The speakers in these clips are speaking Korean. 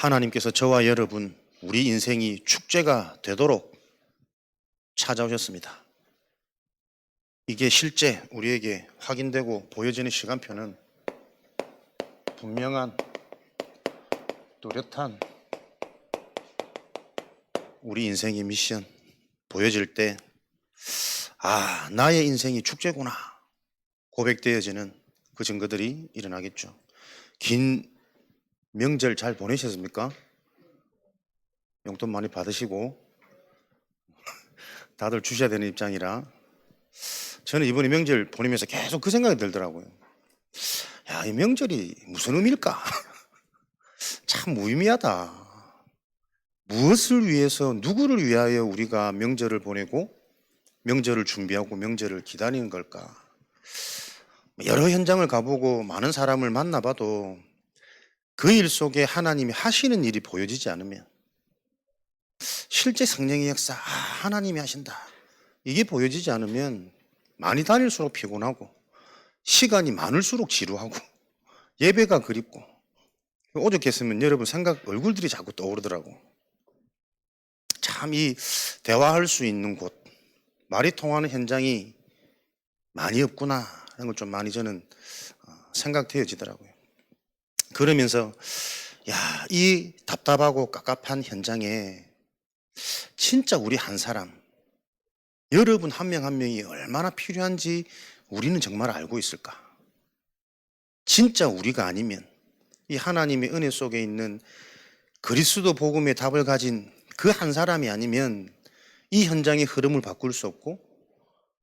하나님께서 저와 여러분, 우리 인생이 축제가 되도록 찾아오셨습니다. 이게 실제 우리에게 확인되고 보여지는 시간표는 분명한 뚜렷한 우리 인생의 미션 보여질 때, 아, 나의 인생이 축제구나 고백되어지는 그 증거들이 일어나겠죠. 긴 명절 잘 보내셨습니까? 용돈 많이 받으시고 다들 주셔야 되는 입장이라 저는 이번에 명절 보내면서 계속 그 생각이 들더라고요. 야, 이 명절이 무슨 의미일까? 참 무의미하다. 무엇을 위해서, 누구를 위하여 우리가 명절을 보내고 명절을 준비하고 명절을 기다리는 걸까? 여러 현장을 가보고 많은 사람을 만나봐도 그 일 속에 하나님이 하시는 일이 보여지지 않으면, 실제 성령의 역사, 하나님이 하신다, 이게 보여지지 않으면 많이 다닐수록 피곤하고 시간이 많을수록 지루하고 예배가 그립고, 오죽했으면 여러분 생각 얼굴들이 자꾸 떠오르더라고. 참 이 대화할 수 있는 곳, 말이 통하는 현장이 많이 없구나 하는 걸 좀 많이 저는 생각되어지더라고요. 그러면서 야, 이 답답하고 깝깝한 현장에 진짜 우리 한 사람, 여러분 한 명 한 명이 얼마나 필요한지 우리는 정말 알고 있을까? 진짜 우리가 아니면, 이 하나님의 은혜 속에 있는 그리스도 복음의 답을 가진 그 한 사람이 아니면 이 현장의 흐름을 바꿀 수 없고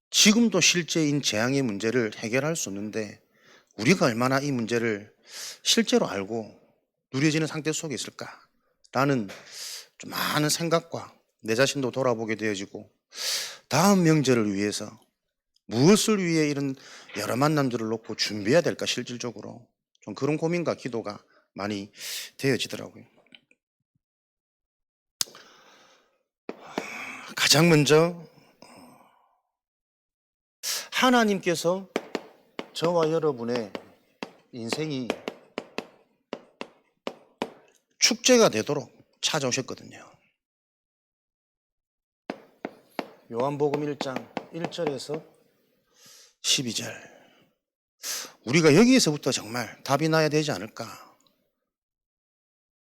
지금도 실제인 재앙의 문제를 해결할 수 없는데, 우리가 얼마나 이 문제를 실제로 알고 누려지는 상태 속에 있을까라는 좀 많은 생각과 내 자신도 돌아보게 되어지고, 다음 명절을 위해서 무엇을 위해 이런 여러 만남들을 놓고 준비해야 될까, 실질적으로 좀 그런 고민과 기도가 많이 되어지더라고요. 가장 먼저 하나님께서 저와 여러분의 인생이 축제가 되도록 찾아오셨거든요. 요한복음 1장 1절에서 12절, 우리가 여기에서부터 정말 답이 나야 되지 않을까.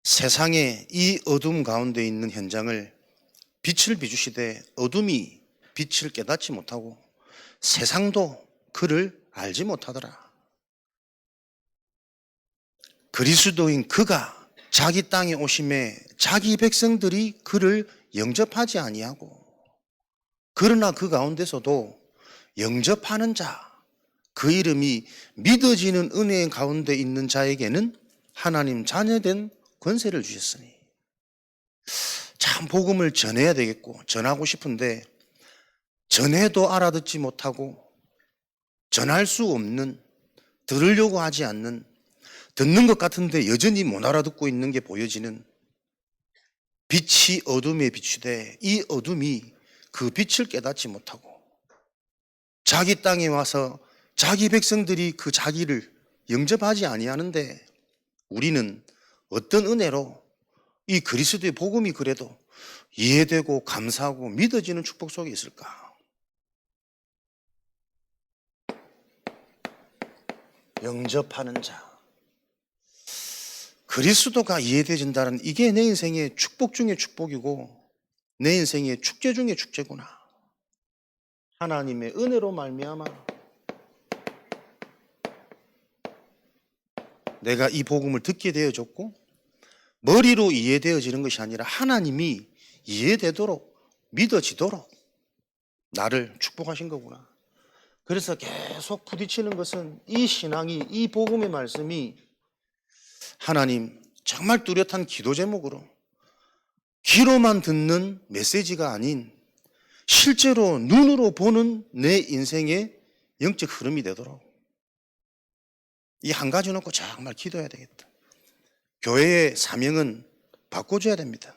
세상의 이 어둠 가운데 있는 현장을 빛을 비추시되 어둠이 빛을 깨닫지 못하고 세상도 그를 알지 못하더라. 그리스도인 그가 자기 땅에 오심에 자기 백성들이 그를 영접하지 아니하고, 그러나 그 가운데서도 영접하는 자, 그 이름이 믿어지는 은혜 가운데 있는 자에게는 하나님 자녀된 권세를 주셨으니, 참 복음을 전해야 되겠고 전하고 싶은데 전해도 알아듣지 못하고 전할 수 없는, 들으려고 하지 않는, 듣는 것 같은데 여전히 못 알아듣고 있는 게 보여지는, 빛이 어둠에 비추되 이 어둠이 그 빛을 깨닫지 못하고 자기 땅에 와서 자기 백성들이 그 자기를 영접하지 아니하는데, 우리는 어떤 은혜로 이 그리스도의 복음이 그래도 이해되고 감사하고 믿어지는 축복 속에 있을까? 영접하는 자, 그리스도가 이해되어진다는, 이게 내 인생의 축복 중의 축복이고 내 인생의 축제 중의 축제구나. 하나님의 은혜로 말미암아 내가 이 복음을 듣게 되어졌고, 머리로 이해되어지는 것이 아니라 하나님이 이해되도록, 믿어지도록 나를 축복하신 거구나. 그래서 계속 부딪히는 것은 이 신앙이, 이 복음의 말씀이 하나님 정말 뚜렷한 기도 제목으로, 귀로만 듣는 메시지가 아닌 실제로 눈으로 보는 내 인생의 영적 흐름이 되도록, 이 한 가지 놓고 정말 기도해야 되겠다. 교회의 사명은 바꿔줘야 됩니다.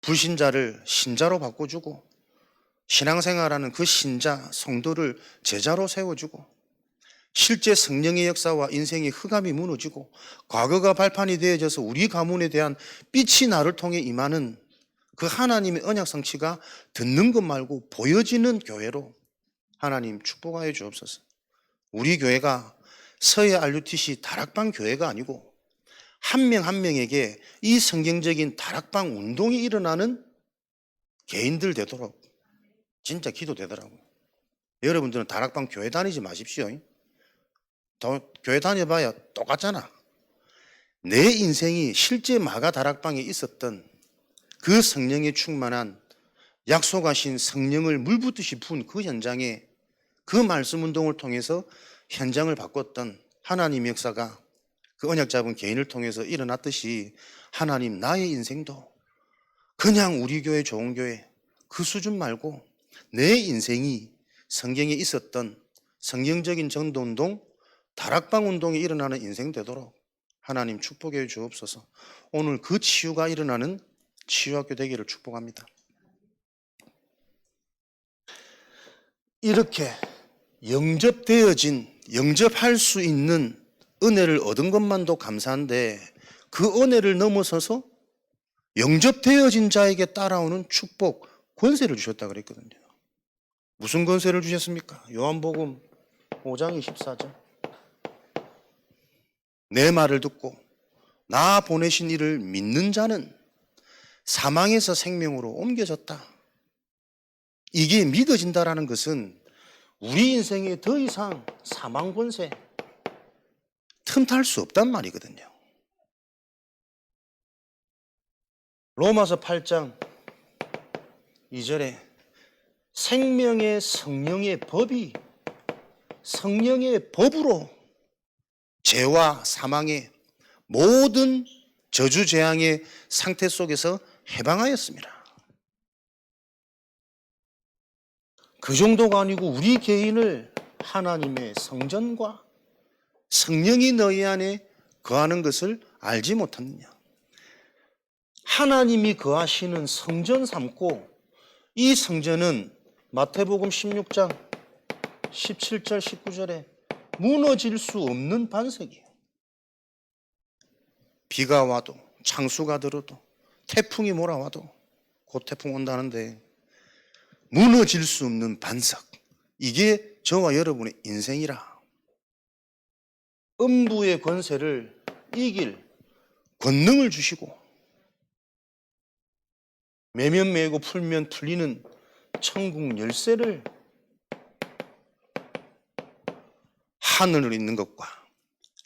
불신자를 신자로 바꿔주고, 신앙생활하는 그 신자 성도를 제자로 세워주고, 실제 성령의 역사와 인생의 흑암이 무너지고 과거가 발판이 되어져서 우리 가문에 대한 빛이 나를 통해 임하는 그 하나님의 언약 성취가 듣는 것 말고 보여지는 교회로 하나님 축복하여 주옵소서. 우리 교회가 서해 RUTC 다락방 교회가 아니고 한 명 한 명에게 이 성경적인 다락방 운동이 일어나는 개인들 되도록 진짜 기도되더라고요. 여러분들은 다락방 교회 다니지 마십시오. 교회 다녀봐야 똑같잖아. 내 인생이 실제 마가 다락방에 있었던 그 성령에 충만한 약속하신 성령을 물붓듯이 부은 그 현장에 그 말씀 운동을 통해서 현장을 바꿨던 하나님의 역사가 그 언약 잡은 개인을 통해서 일어났듯이 하나님 나의 인생도 그냥 우리 교회 좋은 교회 그 수준 말고 내 인생이 성경에 있었던 성경적인 전도운동 다락방 운동이 일어나는 인생 되도록 하나님 축복해 주옵소서. 오늘 그 치유가 일어나는 치유학교 되기를 축복합니다. 이렇게 영접할 수 있는 은혜를 얻은 것만도 감사한데 그 은혜를 넘어서서 영접되어진 자에게 따라오는 축복, 권세를 주셨다 그랬거든요. 무슨 권세를 주셨습니까? 요한복음 5장 24절. 내 말을 듣고 나 보내신 이를 믿는 자는 사망에서 생명으로 옮겨졌다. 이게 믿어진다라는 것은 우리 인생에 더 이상 사망 권세 틈탈 수 없단 말이거든요. 로마서 8장 2절에 생명의 성령의 법이 성령의 법으로 죄와 사망의 모든 저주 재앙의 상태 속에서 해방하였습니다. 그 정도가 아니고 우리 개인을 하나님의 성전과 성령이 너희 안에 거하는 것을 알지 못하느냐. 하나님이 거하시는 성전 삼고 이 성전은 마태복음 16장 17절 19절에 무너질 수 없는 반석이에요. 비가 와도 창수가 들어도 태풍이 몰아와도 곧 태풍 온다는데 무너질 수 없는 반석, 이게 저와 여러분의 인생이라. 음부의 권세를 이길 권능을 주시고 매면 매고 풀면 풀리는 천국 열쇠를 하늘에 있는 것과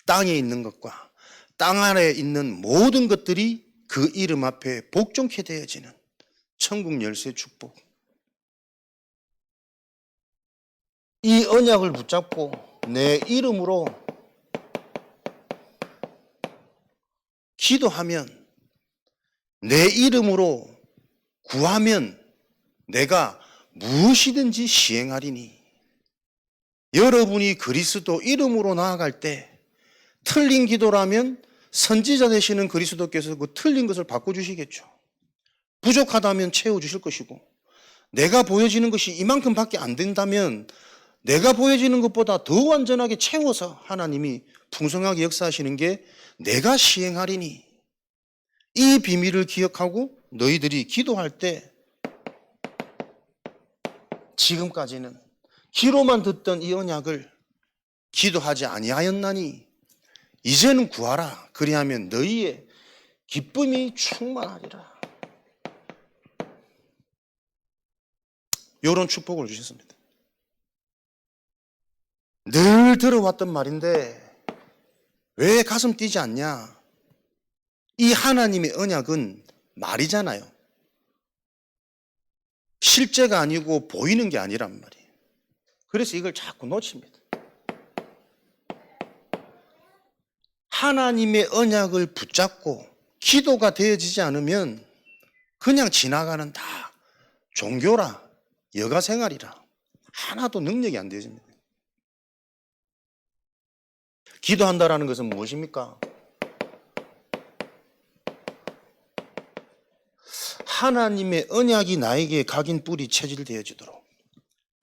땅에 있는 것과 땅 아래에 있는 모든 것들이 그 이름 앞에 복종케 되어지는 천국 열쇠 축복. 이 언약을 붙잡고 내 이름으로 기도하면, 내 이름으로 구하면 내가 무엇이든지 시행하리니. 여러분이 그리스도 이름으로 나아갈 때 틀린 기도라면 선지자 되시는 그리스도께서 그 틀린 것을 바꿔주시겠죠. 부족하다면 채워주실 것이고, 내가 보여지는 것이 이만큼밖에 안 된다면 내가 보여지는 것보다 더 완전하게 채워서 하나님이 풍성하게 역사하시는 게 내가 시행하리니. 이 비밀을 기억하고 너희들이 기도할 때 지금까지는 귀로만 듣던 이 언약을 기도하지 아니하였나니 이제는 구하라. 그리하면 너희의 기쁨이 충만하리라. 이런 축복을 주셨습니다. 늘 들어왔던 말인데 왜 가슴 뛰지 않냐? 이 하나님의 언약은 말이잖아요. 실제가 아니고 보이는 게 아니란 말이에요. 그래서 이걸 자꾸 놓칩니다. 하나님의 언약을 붙잡고 기도가 되어지지 않으면 그냥 지나가는 다 종교라, 여가 생활이라 하나도 능력이 안 되어집니다. 기도한다라는 것은 무엇입니까? 하나님의 언약이 나에게 각인 뿌리 체질되어지도록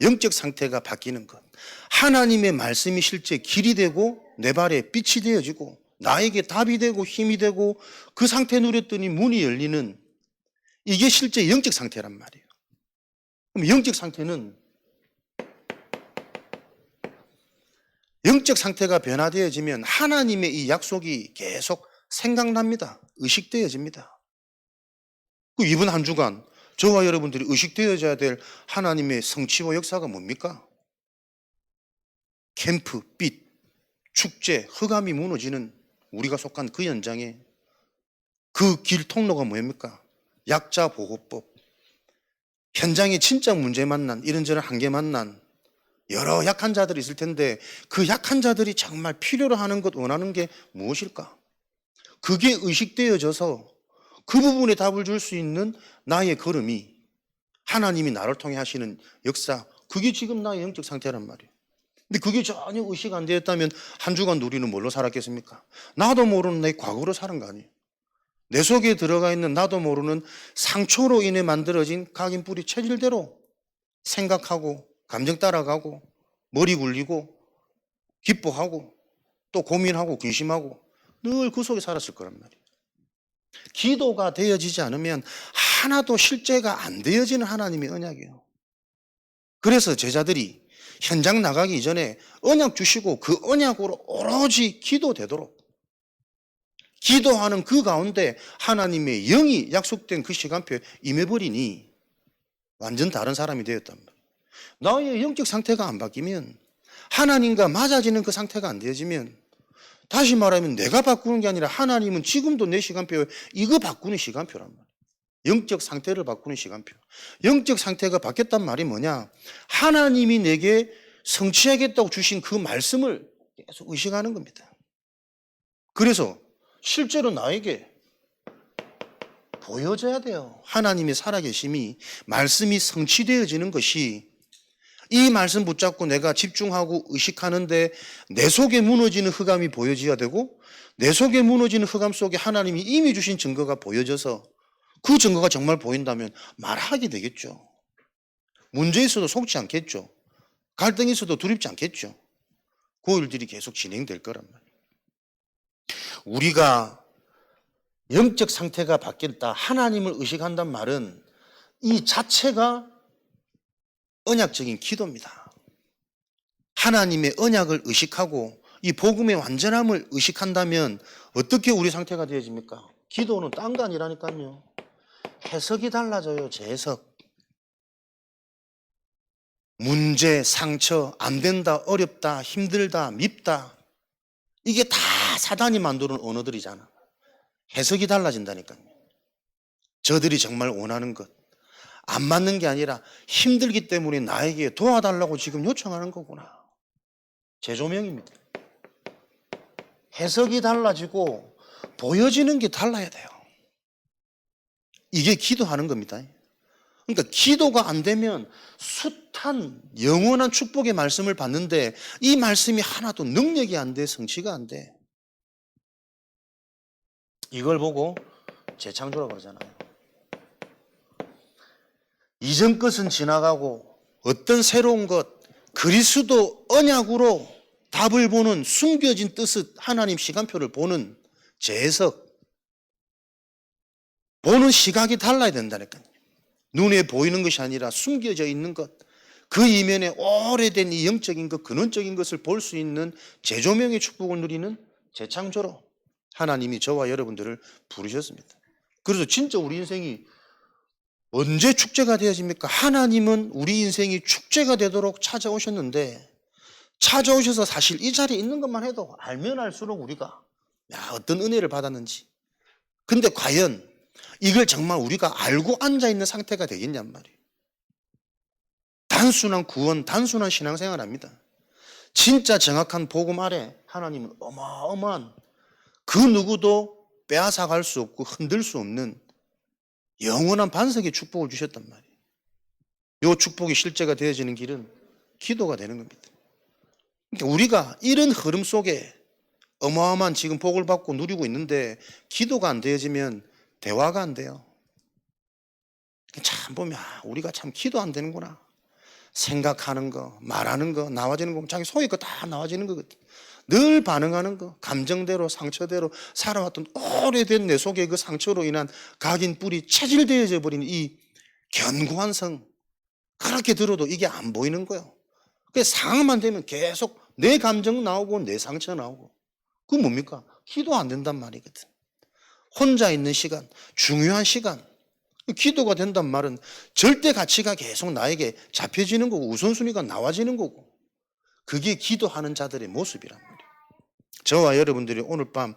영적 상태가 바뀌는 것. 하나님의 말씀이 실제 길이 되고 내 발에 빛이 되어지고 나에게 답이 되고 힘이 되고 그 상태 누렸더니 문이 열리는, 이게 실제 영적 상태란 말이에요. 그럼 영적 상태가 변화되어지면 하나님의 이 약속이 계속 생각납니다. 의식되어집니다. 이번 한 주간 저와 여러분들이 의식되어져야 될 하나님의 성취와 역사가 뭡니까? 캠프, 빛, 축제, 흑암이 무너지는 우리가 속한 그 현장에 그 길 통로가 뭡니까? 약자 보호법. 현장에 진짜 문제 만난, 이런저런 한계 만난 여러 약한 자들이 있을 텐데 그 약한 자들이 정말 필요로 하는 것, 원하는 게 무엇일까? 그게 의식되어져서 그 부분에 답을 줄 수 있는 나의 걸음이, 하나님이 나를 통해 하시는 역사, 그게 지금 나의 영적 상태란 말이에요. 근데 그게 전혀 의식 안 되었다면 한 주간 우리는 뭘로 살았겠습니까? 나도 모르는 내 과거로 사는 거 아니에요. 내 속에 들어가 있는 나도 모르는 상처로 인해 만들어진 각인뿌리 체질대로 생각하고 감정 따라가고 머리 굴리고 기뻐하고 또 고민하고 근심하고 늘 그 속에 살았을 거란 말이에요. 기도가 되어지지 않으면 하나도 실제가 안 되어지는 하나님의 언약이에요. 그래서 제자들이 현장 나가기 이전에 언약 주시고 그 언약으로 오로지 기도되도록, 기도하는 그 가운데 하나님의 영이 약속된 그 시간표에 임해버리니 완전 다른 사람이 되었단 말이에요. 나의 영적 상태가 안 바뀌면, 하나님과 맞아지는 그 상태가 안 되어지면, 다시 말하면 내가 바꾸는 게 아니라 하나님은 지금도 내 시간표에 이거 바꾸는 시간표란 말이에요. 영적 상태를 바꾸는 시간표. 영적 상태가 바뀌었단 말이 뭐냐? 하나님이 내게 성취하겠다고 주신 그 말씀을 계속 의식하는 겁니다. 그래서 실제로 나에게 보여져야 돼요. 하나님의 살아계심이, 말씀이 성취되어지는 것이, 이 말씀 붙잡고 내가 집중하고 의식하는데 내 속에 무너지는 흑암이 보여져야 되고, 내 속에 무너지는 흑암 속에 하나님이 이미 주신 증거가 보여져서 그 증거가 정말 보인다면 말하게 되겠죠. 문제 있어도 속지 않겠죠. 갈등이 있어도 두렵지 않겠죠. 그 일들이 계속 진행될 거란 말이에요. 우리가 영적 상태가 바뀌었다, 하나님을 의식한단 말은 이 자체가 언약적인 기도입니다. 하나님의 언약을 의식하고 이 복음의 완전함을 의식한다면 어떻게 우리 상태가 되어집니까? 기도는 딴 거 아니라니까요. 해석이 달라져요. 재해석. 문제, 상처, 안 된다, 어렵다, 힘들다, 밉다, 이게 다 사단이 만드는 언어들이잖아. 해석이 달라진다니까요. 저들이 정말 원하는 것, 안 맞는 게 아니라 힘들기 때문에 나에게 도와달라고 지금 요청하는 거구나. 재조명입니다. 해석이 달라지고 보여지는 게 달라야 돼요. 이게 기도하는 겁니다. 그러니까 기도가 안 되면 숱한 영원한 축복의 말씀을 받는데 이 말씀이 하나도 능력이 안 돼, 성취가 안 돼. 이걸 보고 재창조라고 그러잖아요. 이전 것은 지나가고 어떤 새로운 것, 그리스도 언약으로 답을 보는, 숨겨진 뜻을, 하나님 시간표를 보는 재해석, 보는 시각이 달라야 된다니까요. 눈에 보이는 것이 아니라 숨겨져 있는 것, 그 이면에 오래된 이 영적인 것, 근원적인 것을 볼 수 있는 재조명의 축복을 누리는 재창조로 하나님이 저와 여러분들을 부르셨습니다. 그래서 진짜 우리 인생이 언제 축제가 되어집니까? 하나님은 우리 인생이 축제가 되도록 찾아오셨는데, 찾아오셔서 사실 이 자리에 있는 것만 해도 알면 알수록 우리가 어떤 은혜를 받았는지, 근데 과연 이걸 정말 우리가 알고 앉아있는 상태가 되겠냔 말이에요. 단순한 구원, 단순한 신앙생활 합니다. 진짜 정확한 복음 아래 하나님은 어마어마한, 그 누구도 빼앗아갈 수 없고 흔들 수 없는 영원한 반석의 축복을 주셨단 말이에요. 이 축복이 실제가 되어지는 길은 기도가 되는 겁니다. 그러니까 우리가 이런 흐름 속에 어마어마한 지금 복을 받고 누리고 있는데 기도가 안 되어지면 대화가 안 돼요. 참 보면 우리가 참 기도 안 되는구나. 생각하는 거, 말하는 거, 나와지는 거, 자기 속에 거 다 나와지는 거거든. 늘 반응하는 거, 감정대로, 상처대로 살아왔던 오래된 내 속에 그 상처로 인한 각인 뿔이 체질되어져 버린 이 견고한 성. 그렇게 들어도 이게 안 보이는 거예요. 그래서 상황만 되면 계속 내 감정 나오고 내 상처 나오고. 그건 뭡니까? 기도 안 된단 말이거든. 혼자 있는 시간, 중요한 시간. 기도가 된단 말은 절대 가치가 계속 나에게 잡혀지는 거고 우선순위가 나와지는 거고. 그게 기도하는 자들의 모습이란 말이에요. 저와 여러분들이 오늘 밤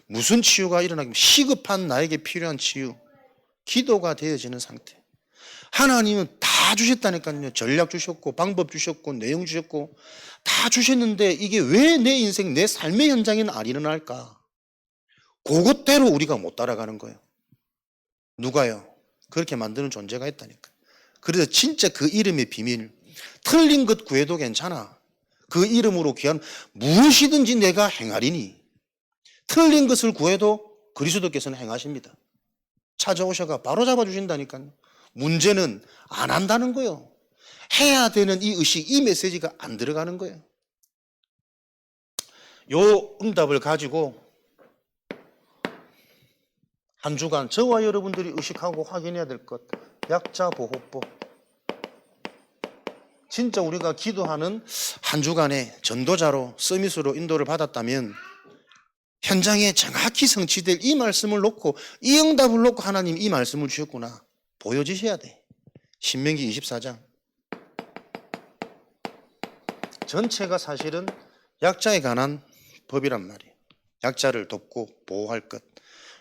무슨 치유가 일어나면 시급한 나에게 필요한 치유, 기도가 되어지는 상태. 하나님은 다 주셨다니까요. 전략 주셨고 방법 주셨고 내용 주셨고 다 주셨는데 이게 왜 내 인생 내 삶의 현장에는 안 일어날까? 그것대로 우리가 못 따라가는 거예요. 누가요? 그렇게 만드는 존재가 있다니까. 그래서 진짜 그 이름의 비밀, 틀린 것 구해도 괜찮아. 그 이름으로 귀한 무엇이든지 내가 행하리니. 틀린 것을 구해도 그리스도께서는 행하십니다. 찾아오셔가 바로 잡아주신다니까요. 문제는 안 한다는 거예요. 해야 되는 이 의식, 이 메시지가 안 들어가는 거예요. 요 응답을 가지고 한 주간 저와 여러분들이 의식하고 확인해야 될 것, 약자보호법. 진짜 우리가 기도하는 한 주간에 전도자로 서밋으로 인도를 받았다면 현장에 정확히 성취될 이 말씀을 놓고 이 응답을 놓고 하나님 이 말씀을 주셨구나 보여주셔야 돼. 신명기 24장 전체가 사실은 약자에 관한 법이란 말이에요. 약자를 돕고 보호할 것.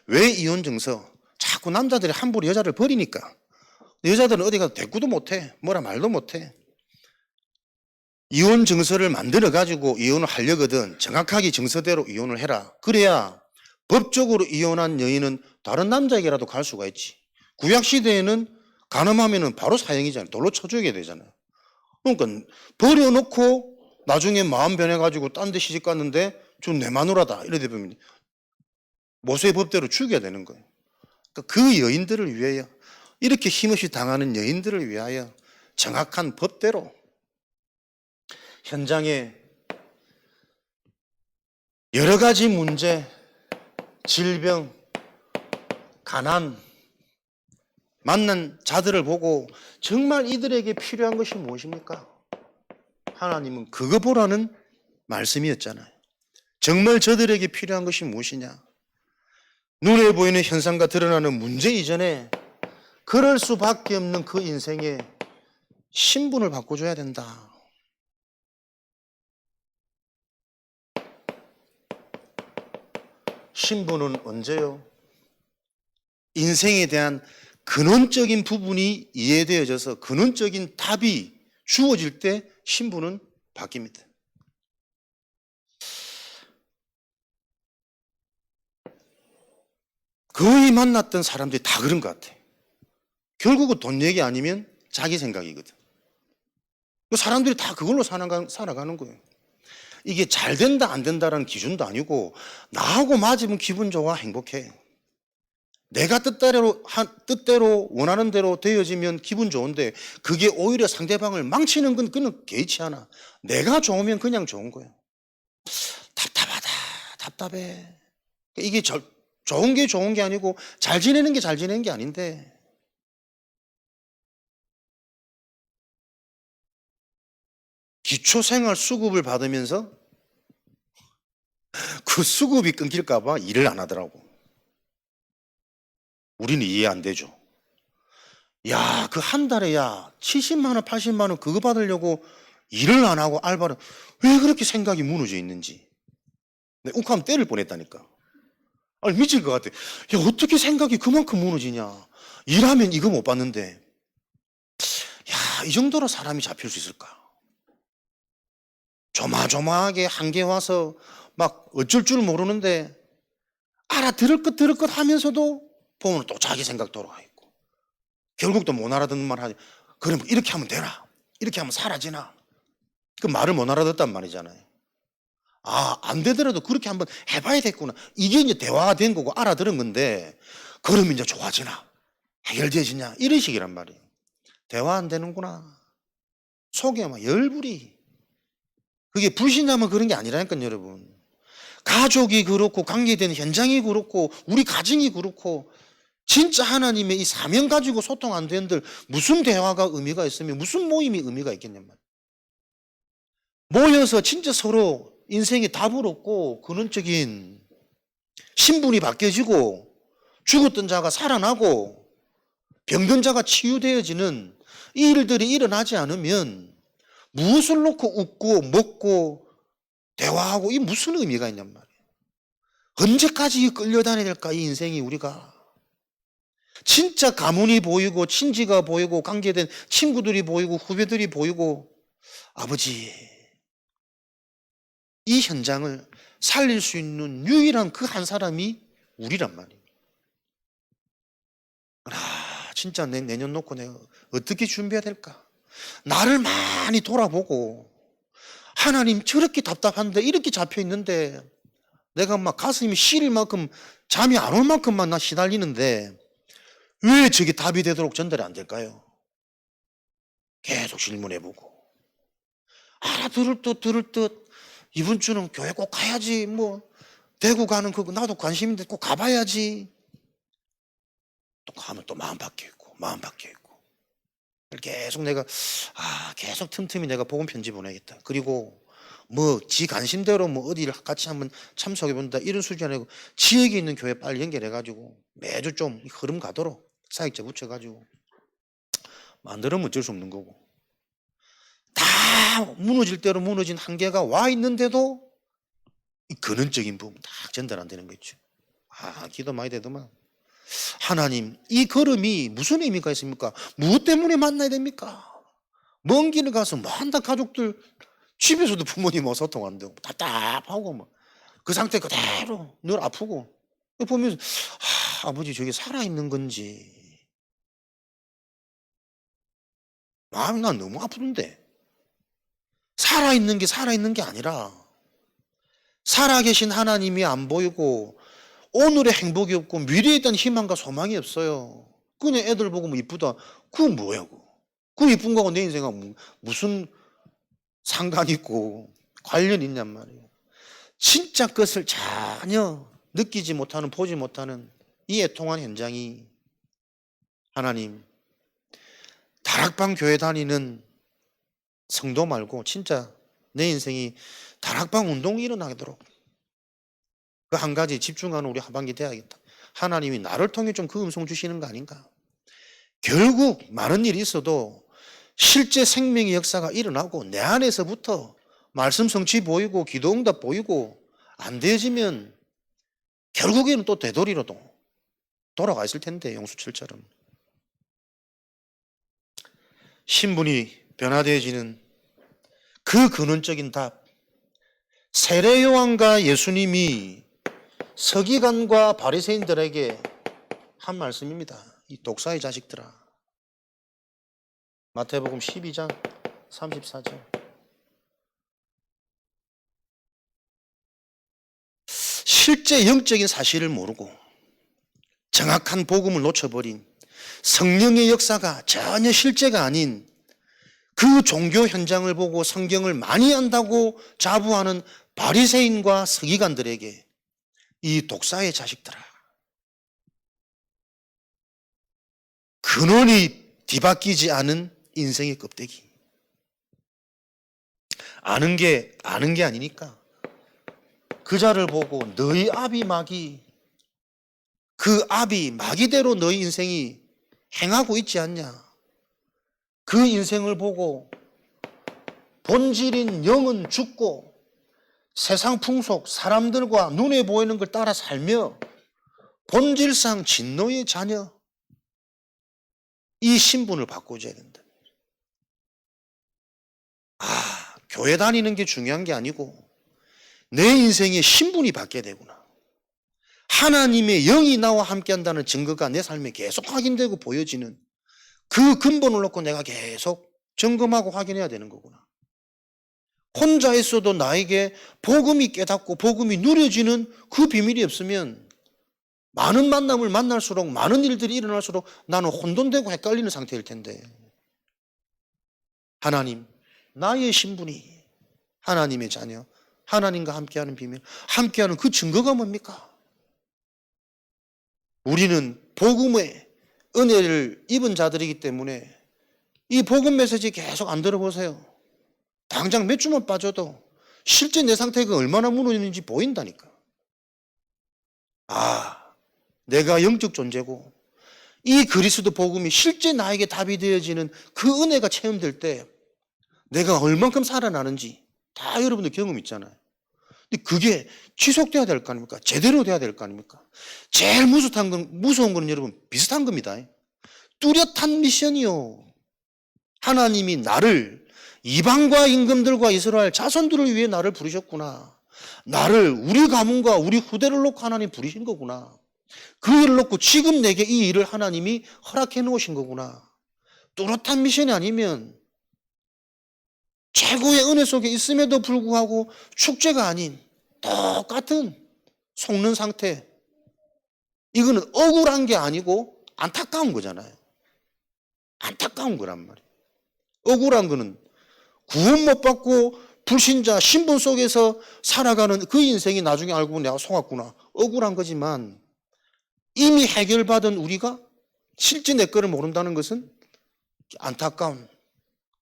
왜 이혼 증서? 자꾸 남자들이 함부로 여자를 버리니까. 여자들은 어디 가서 대꾸도 못해. 뭐라 말도 못해. 이혼 증서를 만들어 가지고 이혼을 하려거든 정확하게 증서대로 이혼을 해라. 그래야 법적으로 이혼한 여인은 다른 남자에게라도 갈 수가 있지. 구약시대에는 간음하면 바로 사형이잖아요. 돌로 쳐주게 되잖아요. 그러니까 버려놓고 나중에 마음 변해가지고 딴 데 시집 갔는데 좀 내 마누라다 이래 되면 모세의 법대로 죽여야 되는 거예요. 그러니까 그 여인들을 위하여 이렇게 힘없이 당하는 여인들을 위하여 정확한 법대로 현장에 여러 가지 문제, 질병, 가난 만난 자들을 보고 정말 이들에게 필요한 것이 무엇입니까? 하나님은 그거 보라는 말씀이었잖아요. 정말 저들에게 필요한 것이 무엇이냐? 눈에 보이는 현상과 드러나는 문제 이전에 그럴 수밖에 없는 그 인생에 신분을 바꿔줘야 된다. 신분은 언제요? 인생에 대한 근원적인 부분이 이해되어져서 근원적인 답이 주어질 때 신분은 바뀝니다. 거의 만났던 사람들이 다 그런 것 같아. 결국은 돈 얘기 아니면 자기 생각이거든. 사람들이 다 그걸로 살아가는 거예요. 이게 잘 된다 안 된다라는 기준도 아니고 나하고 맞으면 기분 좋아 행복해. 내가 뜻대로 원하는 대로 되어지면 기분 좋은데 그게 오히려 상대방을 망치는 건 그는 개의치 않아. 내가 좋으면 그냥 좋은 거예요. 답답하다 답답해. 이게 좋은 게 좋은 게 아니고 잘 지내는 게 잘 지내는 게 아닌데 기초생활 수급을 받으면서 그 수급이 끊길까 봐 일을 안 하더라고. 우리는 이해 안 되죠. 야, 그 한 달에 70만 원, 80만 원 그거 받으려고 일을 안 하고 알바를 왜 그렇게 생각이 무너져 있는지. 내 욱하면 때릴 뻔했다니까. 아니 미칠 것 같아. 야, 어떻게 생각이 그만큼 무너지냐. 일하면 이거 못 받는데. 야, 이 정도로 사람이 잡힐 수 있을까? 조마조마하게 한개 와서 막 어쩔 줄 모르는데 알아들을 것 하면서도 보면 또 자기 생각 돌아가 있고 결국 또 못 알아듣는 말 하지. 그럼 이렇게 하면 되나? 이렇게 하면 사라지나? 그 말을 못 알아듣단 말이잖아요. 아, 안 되더라도 그렇게 한번 해봐야 됐구나. 이게 이제 대화가 된 거고 알아들은 건데 그러면 이제 좋아지나? 해결되지냐? 이런 식이란 말이에요. 대화 안 되는구나. 속에 막 열불이. 그게 불신자만 그런 게 아니라니까요, 여러분. 가족이 그렇고 관계된 현장이 그렇고 우리 가정이 그렇고 진짜 하나님의 이 사명 가지고 소통 안 되는들 무슨 대화가 의미가 있으며 무슨 모임이 의미가 있겠냔 말이에요. 모여서 진짜 서로 인생에 답을 얻고 근원적인 신분이 바뀌어지고 죽었던 자가 살아나고 병든 자가 치유되어지는 이 일들이 일어나지 않으면 무엇을 놓고 웃고 먹고 대화하고 이 무슨 의미가 있냔 말이에요. 언제까지 끌려다녀야 될까 이 인생이 우리가. 진짜 가문이 보이고 친지가 보이고 관계된 친구들이 보이고 후배들이 보이고 아버지 이 현장을 살릴 수 있는 유일한 그 한 사람이 우리란 말이에요. 진짜 내년 놓고 내가 어떻게 준비해야 될까? 나를 많이 돌아보고 하나님 저렇게 답답한데 이렇게 잡혀 있는데 내가 막 가슴이 시릴 만큼 잠이 안 올 만큼만 나 시달리는데 왜 저게 답이 되도록 전달이 안 될까요? 계속 질문해보고 알아들을 듯 들을 듯 이번 주는 교회 꼭 가야지 뭐 대구 가는 그거 나도 관심인데 꼭 가봐야지 또 가면 또 마음 바뀌어 있고 계속 내가 계속 틈틈이 내가 복음 편지 보내겠다. 그리고 뭐 지 관심대로 뭐 어디를 같이 한번 참석해 본다 이런 수준이 아니고 지역에 있는 교회 빨리 연결해 가지고 매주 좀 흐름 가도록 사역자 붙여 가지고 만들면 어쩔 수 없는 거고 다 무너질 대로 무너진 한계가 와 있는데도 이 근원적인 부분 다 전달 안 되는 거 있죠. 기도 많이 되더만. 하나님 이 걸음이 무슨 의미가 있습니까? 무엇 때문에 만나야 됩니까? 먼 길을 가서 뭐 한다 가족들 집에서도 부모님하고 소통 안 되고 답답하고 막 그 상태 그대로 늘 아프고 보면서 아버지 저게 살아있는 건지 마음이 난 너무 아프던데 살아있는 게 아니라 살아계신 하나님이 안 보이고 오늘의 행복이 없고 미래에 대한 희망과 소망이 없어요. 그냥 애들 보고 뭐 이쁘다 그건 뭐야 그 이쁜 거하고 내 인생하고 무슨 상관이 있고 관련이 있냔 말이에요. 진짜 것을 전혀 느끼지 못하는 보지 못하는 이 애통한 현장이 하나님 다락방 교회 다니는 성도 말고 진짜 내 인생이 다락방 운동이 일어나도록 그 한 가지 집중하는 우리 하반기 돼야겠다. 하나님이 나를 통해 좀 그 음성 주시는 거 아닌가. 결국 많은 일이 있어도 실제 생명의 역사가 일어나고 내 안에서부터 말씀 성취 보이고 기도 응답 보이고 안 되어지면 결국에는 또 되돌이로도 돌아가 있을 텐데 용수철처럼 신분이 변화되어지는 그 근원적인 답 세례 요한과 예수님이 서기관과 바리새인들에게 한 말씀입니다. 이 독사의 자식들아. 마태복음 12장 34절. 실제 영적인 사실을 모르고 정확한 복음을 놓쳐버린 성령의 역사가 전혀 실제가 아닌 그 종교 현장을 보고 성경을 많이 안다고 자부하는 바리새인과 서기관들에게 이 독사의 자식들아. 근원이 뒤바뀌지 않은 인생의 껍데기. 아는 게 아니니까 그 자를 보고 너희 아비 마귀 그 아비 마귀대로 너희 인생이 행하고 있지 않냐. 그 인생을 보고 본질인 영은 죽고 세상 풍속 사람들과 눈에 보이는 걸 따라 살며 본질상 진노의 자녀 이 신분을 바꿔줘야 된다. 교회 다니는 게 중요한 게 아니고 내 인생의 신분이 바뀌어야 되구나. 하나님의 영이 나와 함께한다는 증거가 내 삶에 계속 확인되고 보여지는 그 근본을 놓고 내가 계속 점검하고 확인해야 되는 거구나. 혼자 있어도 나에게 복음이 깨닫고 복음이 누려지는 그 비밀이 없으면 많은 만남을 만날수록 많은 일들이 일어날수록 나는 혼돈되고 헷갈리는 상태일 텐데 하나님 나의 신분이 하나님의 자녀, 하나님과 함께하는 비밀, 함께하는 그 증거가 뭡니까? 우리는 복음의 은혜를 입은 자들이기 때문에 이 복음 메시지 계속 안 들어보세요. 당장 몇 주만 빠져도 실제 내 상태가 얼마나 무너지는지 보인다니까. 아, 내가 영적 존재고 이 그리스도 복음이 실제 나에게 답이 되어지는 그 은혜가 체험될 때 내가 얼만큼 살아나는지 다 여러분들 경험 있잖아요. 근데 그게 지속돼야 될 거 아닙니까? 제대로 돼야 될 거 아닙니까? 제일 무서운 건 여러분 비슷한 겁니다. 뚜렷한 미션이요. 하나님이 나를 이방과 임금들과 이스라엘 자손들을 위해 나를 부르셨구나. 나를 우리 가문과 우리 후대를 놓고 하나님 부르신 거구나. 그 일을 놓고 지금 내게 이 일을 하나님이 허락해 놓으신 거구나. 뚜렷한 미션이 아니면 최고의 은혜 속에 있음에도 불구하고 축제가 아닌 똑같은 속는 상태. 이거는 억울한 게 아니고 안타까운 거잖아요. 안타까운 거란 말이에요. 억울한 거는 구원 못 받고 불신자 신분 속에서 살아가는 그 인생이 나중에 알고 보면 내가 속았구나. 억울한 거지만 이미 해결받은 우리가 실제 내 거를 모른다는 것은 안타까운,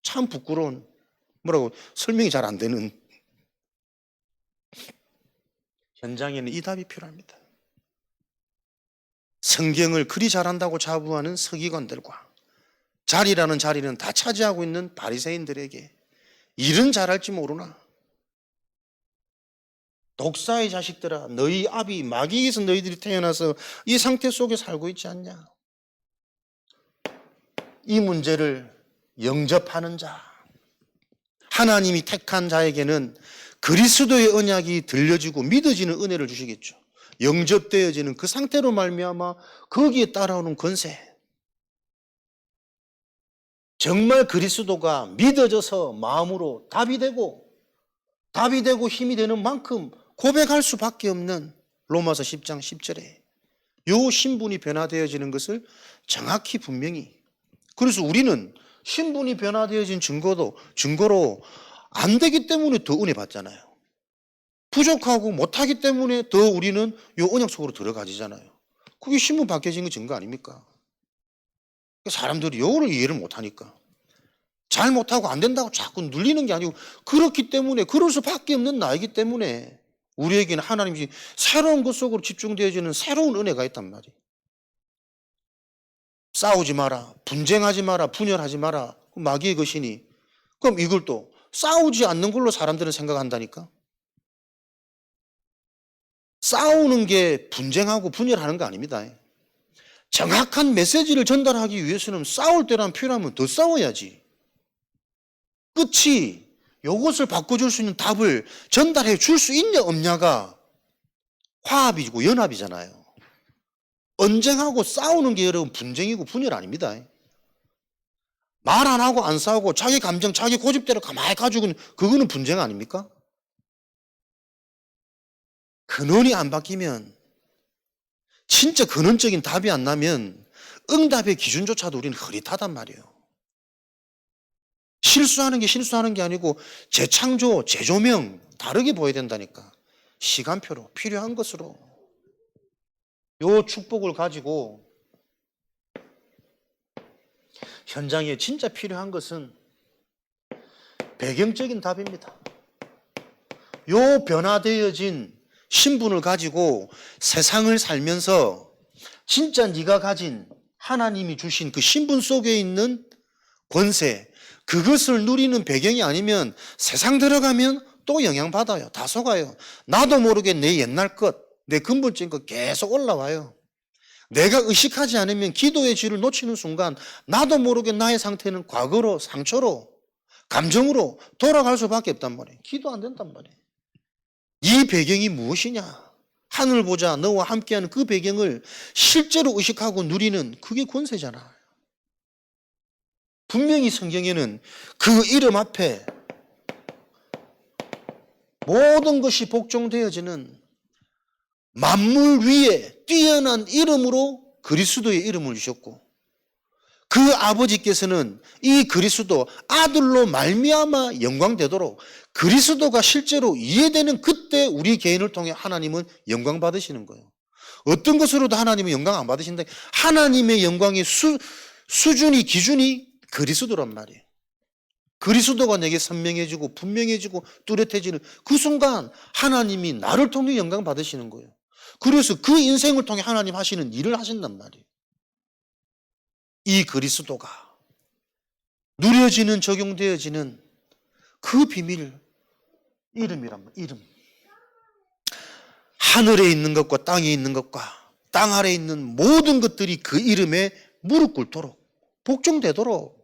참 부끄러운, 뭐라고 설명이 잘 안 되는 현장에는 이 답이 필요합니다. 성경을 그리 잘한다고 자부하는 서기관들과 자리라는 자리는 다 차지하고 있는 바리새인들에게 일은 잘할지 모르나 독사의 자식들아, 너희 아비 마귀에서 너희들이 태어나서 이 상태 속에 살고 있지 않냐? 이 문제를 영접하는 자, 하나님이 택한 자에게는 그리스도의 언약이 들려지고 믿어지는 은혜를 주시겠죠. 영접되어지는 그 상태로 말미암아 거기에 따라오는 권세, 정말 그리스도가 믿어져서 마음으로 답이 되고 힘이 되는 만큼 고백할 수밖에 없는 로마서 10장 10절에 요 신분이 변화되어지는 것을 정확히 분명히, 그래서 우리는 신분이 변화되어진 증거로 안 되기 때문에 더 은혜 받잖아요. 부족하고 못하기 때문에 더 우리는 요 언약 속으로 들어가지잖아요. 그게 신분 바뀌어진 거 증거 아닙니까? 사람들이 요거를 이해를 못하니까 잘 못하고 안 된다고 자꾸 눌리는 게 아니고, 그렇기 때문에 그럴 수밖에 없는 나이기 때문에 우리에게는 하나님이 새로운 것 속으로 집중되어지는 새로운 은혜가 있단 말이에요. 싸우지 마라, 분쟁하지 마라, 분열하지 마라, 마귀의 것이니, 그럼 이걸 또 싸우지 않는 걸로 사람들은 생각한다니까. 싸우는 게 분쟁하고 분열하는 거 아닙니다. 정확한 메시지를 전달하기 위해서는 싸울 때란 필요하면 더 싸워야지. 끝이 이것을 바꿔줄 수 있는 답을 전달해 줄 수 있냐 없냐가 화합이고 연합이잖아요. 언쟁하고 싸우는 게 여러분 분쟁이고 분열 아닙니다. 말 안 하고 안 싸우고 자기 감정, 자기 고집대로 가만히 가지고 그거는 분쟁 아닙니까? 근원이 안 바뀌면, 진짜 근원적인 답이 안 나면 응답의 기준조차도 우리는 흐릿하단 말이에요. 실수하는 게 아니고 재창조, 재조명 다르게 보여야 된다니까. 시간표로 필요한 것으로 요 축복을 가지고 현장에 진짜 필요한 것은 배경적인 답입니다. 요 변화되어진 신분을 가지고 세상을 살면서 진짜 네가 가진 하나님이 주신 그 신분 속에 있는 권세, 그것을 누리는 배경이 아니면 세상 들어가면 또 영향받아요. 다 속아요. 나도 모르게 내 옛날 것, 내 근본적인 것 계속 올라와요. 내가 의식하지 않으면 기도의 질을 놓치는 순간 나도 모르게 나의 상태는 과거로, 상처로, 감정으로 돌아갈 수밖에 없단 말이에요. 기도 안 된단 말이에요. 이 배경이 무엇이냐? 하늘 보자 너와 함께하는 그 배경을 실제로 의식하고 누리는 그게 권세잖아. 분명히 성경에는 그 이름 앞에 모든 것이 복종되어지는 만물 위에 뛰어난 이름으로 그리스도의 이름을 주셨고, 그 아버지께서는 이 그리스도 아들로 말미암아 영광되도록 그리스도가 실제로 이해되는 그때 우리 개인을 통해 하나님은 영광 받으시는 거예요. 어떤 것으로도 하나님은 영광 안 받으신다. 하나님의 영광의 수준이 기준이 그리스도란 말이에요. 그리스도가 내게 선명해지고 분명해지고 뚜렷해지는 그 순간 하나님이 나를 통해 영광 받으시는 거예요. 그래서 그 인생을 통해 하나님 하시는 일을 하신단 말이에요. 이 그리스도가 누려지는 적용되어지는 그 비밀 이름이란 말이에요. 이름. 하늘에 있는 것과 땅에 있는 것과 땅 아래에 있는 모든 것들이 그 이름에 무릎 꿇도록 복종되도록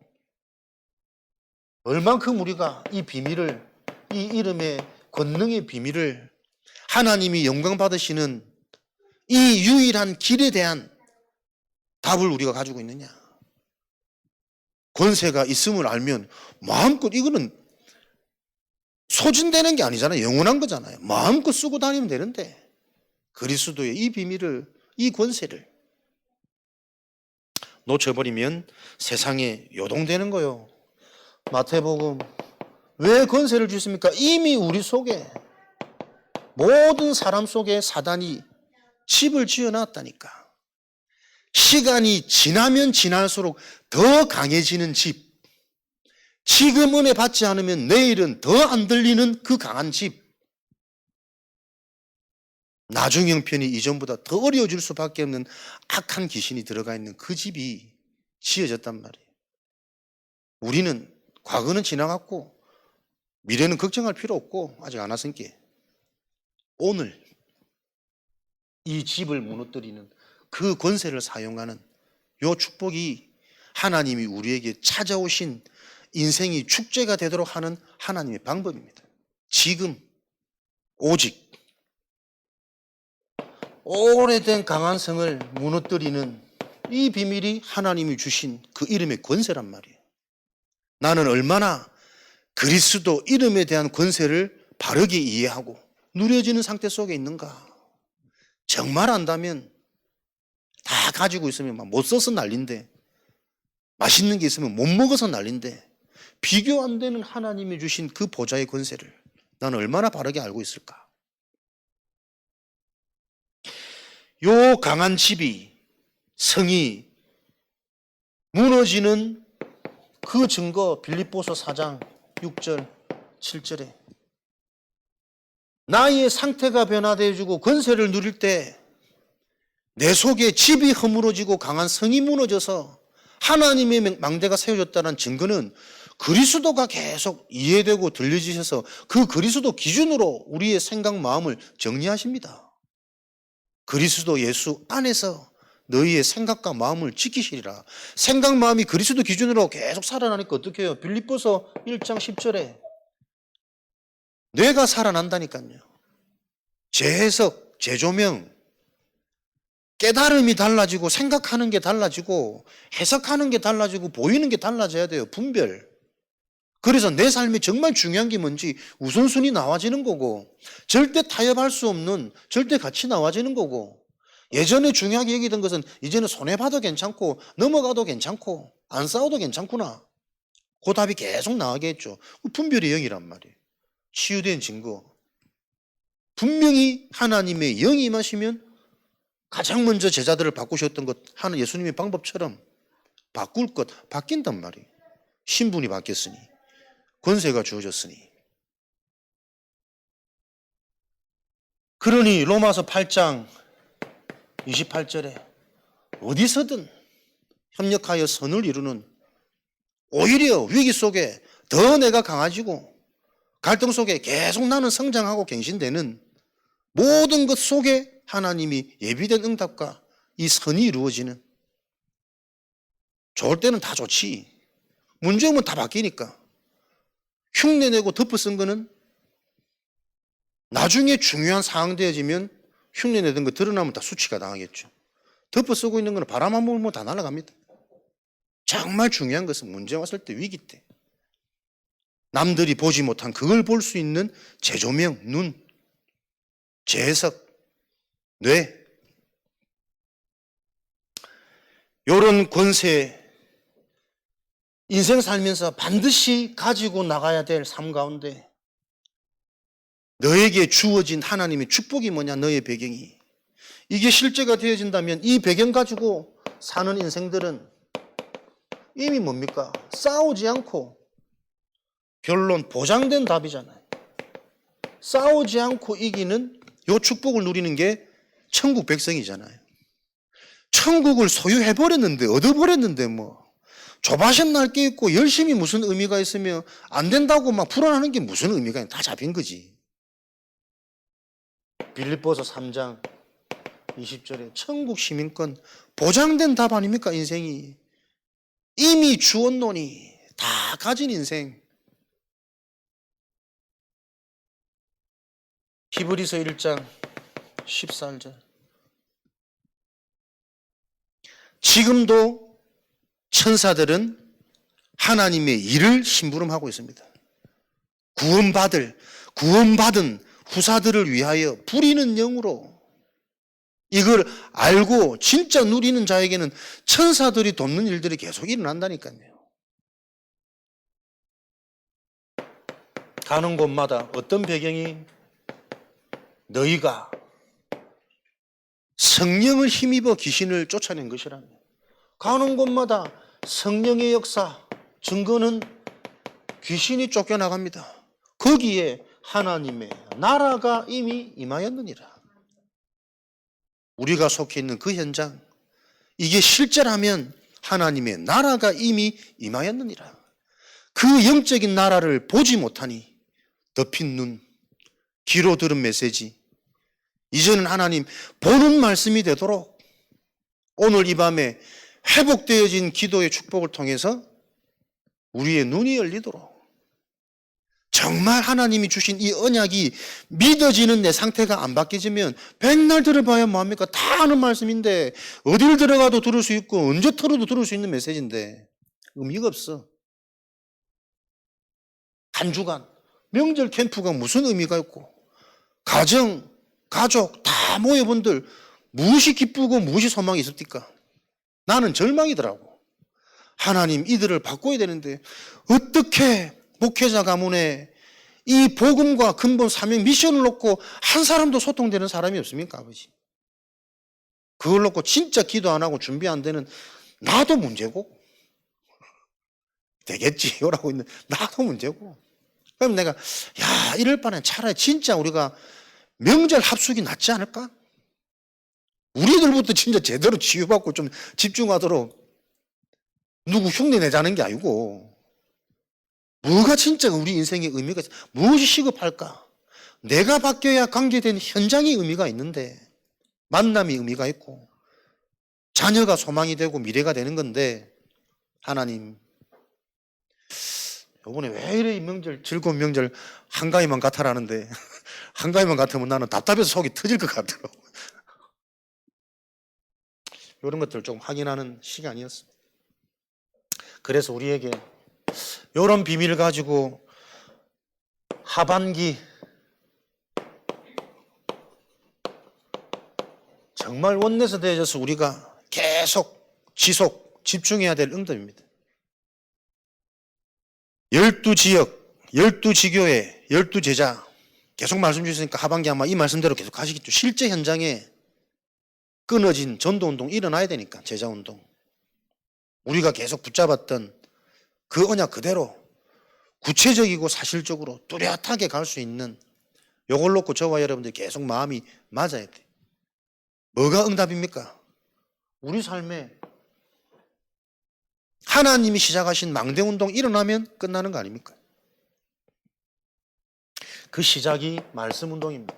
얼만큼 우리가 이 비밀을 이 이름의 권능의 비밀을 하나님이 영광 받으시는 이 유일한 길에 대한 답을 우리가 가지고 있느냐. 권세가 있음을 알면 마음껏 이거는 소진되는 게 아니잖아요. 영원한 거잖아요. 마음껏 쓰고 다니면 되는데 그리스도의 이 비밀을 이 권세를 놓쳐버리면 세상에 요동되는 거요. 마태복음 왜 권세를 주십니까? 이미 우리 속에 모든 사람 속에 사단이 집을 지어놨다니까. 시간이 지나면 지날수록 더 강해지는 집. 지금 은혜 받지 않으면 내일은 더 안 들리는 그 강한 집. 나중 형편이 이전보다 더 어려워질 수밖에 없는 악한 귀신이 들어가 있는 그 집이 지어졌단 말이에요. 우리는 과거는 지나갔고 미래는 걱정할 필요 없고 아직 안 왔으니까 오늘 이 집을 무너뜨리는 그 권세를 사용하는 요 축복이 하나님이 우리에게 찾아오신 인생이 축제가 되도록 하는 하나님의 방법입니다. 지금 오직 오래된 강한 성을 무너뜨리는 이 비밀이 하나님이 주신 그 이름의 권세란 말이에요. 나는 얼마나 그리스도 이름에 대한 권세를 바르게 이해하고 누려지는 상태 속에 있는가. 정말 안다면 다 가지고 있으면 못 써서 난린데 맛있는 게 있으면 못 먹어서 난린데 비교 안 되는 하나님이 주신 그 보좌의 권세를 나는 얼마나 바르게 알고 있을까. 요 강한 집이 성이 무너지는 그 증거 빌립보서 4장 6절 7절에 나의 상태가 변화되어지고 권세를 누릴 때 내 속에 집이 허물어지고 강한 성이 무너져서 하나님의 망대가 세워졌다는 증거는 그리스도가 계속 이해되고 들려지셔서 그 그리스도 기준으로 우리의 생각 마음을 정리하십니다. 그리스도 예수 안에서 너희의 생각과 마음을 지키시리라. 생각 마음이 그리스도 기준으로 계속 살아나니까 어떻게 해요? 빌립보서 1장 10절에 뇌가 살아난다니까요. 재해석, 재조명, 깨달음이 달라지고 생각하는 게 달라지고 해석하는 게 달라지고 보이는 게 달라져야 돼요. 분별. 그래서 내 삶에 정말 중요한 게 뭔지 우선순위 나와지는 거고 절대 타협할 수 없는 절대 가치 나와지는 거고 예전에 중요하게 여기던 것은 이제는 손해봐도 괜찮고 넘어가도 괜찮고 안 싸워도 괜찮구나. 그 답이 계속 나가겠죠. 분별의 영이란 말이에요. 치유된 증거. 분명히 하나님의 영이 임하시면 가장 먼저 제자들을 바꾸셨던 것 하는 예수님의 방법처럼 바꿀 것 바뀐단 말이에요. 신분이 바뀌었으니 권세가 주어졌으니. 그러니 로마서 8장 28절에 어디서든 협력하여 선을 이루는 오히려 위기 속에 더 내가 강해지고 갈등 속에 계속 나는 성장하고 갱신되는 모든 것 속에 하나님이 예비된 응답과 이 선이 이루어지는 좋을 때는 다 좋지. 문제 오면 다 바뀌니까. 흉내내고 덮어 쓴 거는 나중에 중요한 상황 되어지면 흉내내던 거 드러나면 다 수치가 당하겠죠. 덮어 쓰고 있는 거는 바람 한 번 불면 다 날아갑니다. 정말 중요한 것은 문제 왔을 때 위기 때 남들이 보지 못한 그걸 볼 수 있는 재조명, 눈, 재해석, 뇌 이런 권세 인생 살면서 반드시 가지고 나가야 될 삶 가운데 너에게 주어진 하나님의 축복이 뭐냐, 너의 배경이. 이게 실제가 되어진다면 이 배경 가지고 사는 인생들은 이미 뭡니까? 싸우지 않고, 결론 보장된 답이잖아요. 싸우지 않고 이기는 요 축복을 누리는 게 천국 백성이잖아요. 천국을 소유해버렸는데, 얻어버렸는데 뭐 조바심 날 게 있고 열심히 무슨 의미가 있으며 안 된다고 막 불안하는 게 무슨 의미가 있냐. 다 잡힌 거지. 빌립보서 3장 20절에 천국 시민권 보장된 답 아닙니까? 인생이 이미 주었노니 다 가진 인생. 히브리서 1장 14절. 지금도 천사들은 하나님의 일을 심부름하고 있습니다. 구원받은 후사들을 위하여 부리는 영으로. 이걸 알고 진짜 누리는 자에게는 천사들이 돕는 일들이 계속 일어난다니까요. 가는 곳마다 어떤 배경이? 너희가 성령을 힘입어 귀신을 쫓아낸 것이라며. 가는 곳마다 성령의 역사, 증거는 귀신이 쫓겨나갑니다. 거기에 하나님의 나라가 이미 임하였느니라. 우리가 속해 있는 그 현장, 이게 실제라면 하나님의 나라가 이미 임하였느니라. 그 영적인 나라를 보지 못하니 덮인 눈, 귀로 들은 메시지, 이제는 하나님 보는 말씀이 되도록 오늘 이 밤에 회복되어진 기도의 축복을 통해서 우리의 눈이 열리도록, 정말 하나님이 주신 이 언약이 믿어지는 내 상태가 안 바뀌어지면 백날 들어봐야 뭐합니까? 다 아는 말씀인데, 어딜 들어가도 들을 수 있고 언제 털어도 들을 수 있는 메시지인데 의미가 없어. 한 주간 명절 캠프가 무슨 의미가 있고, 가정, 가족 다 모여본들 무엇이 기쁘고 무엇이 소망이 있습니까? 나는 절망이더라고. 하나님, 이들을 바꿔야 되는데 어떻게 목회자 가문에 이 복음과 근본 사명 미션을 놓고 한 사람도 소통되는 사람이 없습니까, 아버지? 그걸 놓고 진짜 기도 안 하고 준비 안 되는 나도 문제고, 되겠지 이러고 있는 나도 문제고. 그럼 내가 이럴 바엔 차라리 진짜 우리가 명절 합숙이 낫지 않을까? 우리들부터 진짜 제대로 치유받고 좀 집중하도록 누구 흉내 내자는 게 아니고, 뭐가 진짜 우리 인생의 의미가 있어? 무엇이 시급할까? 내가 바뀌어야 관계된 현장이 의미가 있는데, 만남이 의미가 있고 자녀가 소망이 되고 미래가 되는 건데, 하나님 요번에 왜 이래 이 명절, 즐거운 명절 한가위만 같아라는데 한가위만 같으면 나는 답답해서 속이 터질 것 같더라고. 이런 것들을 좀 확인하는 시간이었습니다. 그래서 우리에게 이런 비밀을 가지고 하반기 정말 원내에서 되어져서 우리가 계속 지속 집중해야 될 응답입니다. 12지역, 12지교회, 12제자 계속 말씀 주셨으니까 하반기 아마 이 말씀대로 계속 하시겠죠. 실제 현장에 끊어진 전도운동 일어나야 되니까, 제자운동. 우리가 계속 붙잡았던 그 언약 그대로 구체적이고 사실적으로 뚜렷하게 갈 수 있는, 요걸 놓고 저와 여러분들이 계속 마음이 맞아야 돼. 뭐가 응답입니까? 우리 삶에 하나님이 시작하신 망대운동 일어나면 끝나는 거 아닙니까? 그 시작이 말씀운동입니다.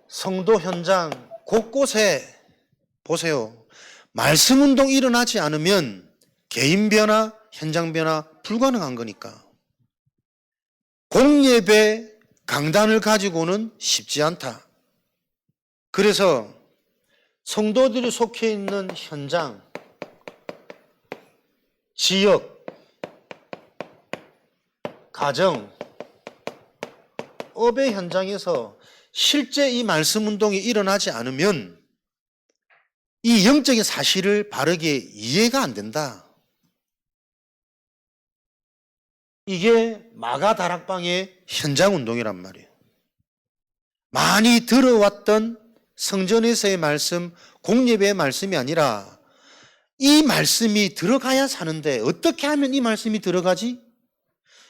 성도 현장 곳곳에 보세요. 말씀운동 일어나지 않으면 개인 변화, 현장 변화 불가능한 거니까. 공예배, 강단을 가지고는 쉽지 않다. 그래서 성도들이 속해 있는 현장, 지역, 가정, 업의 현장에서 실제 이 말씀 운동이 일어나지 않으면 이 영적인 사실을 바르게 이해가 안 된다. 이게 마가다락방의 현장 운동이란 말이에요. 많이 들어왔던 성전에서의 말씀, 공예배의 말씀이 아니라 이 말씀이 들어가야 사는데 어떻게 하면 이 말씀이 들어가지?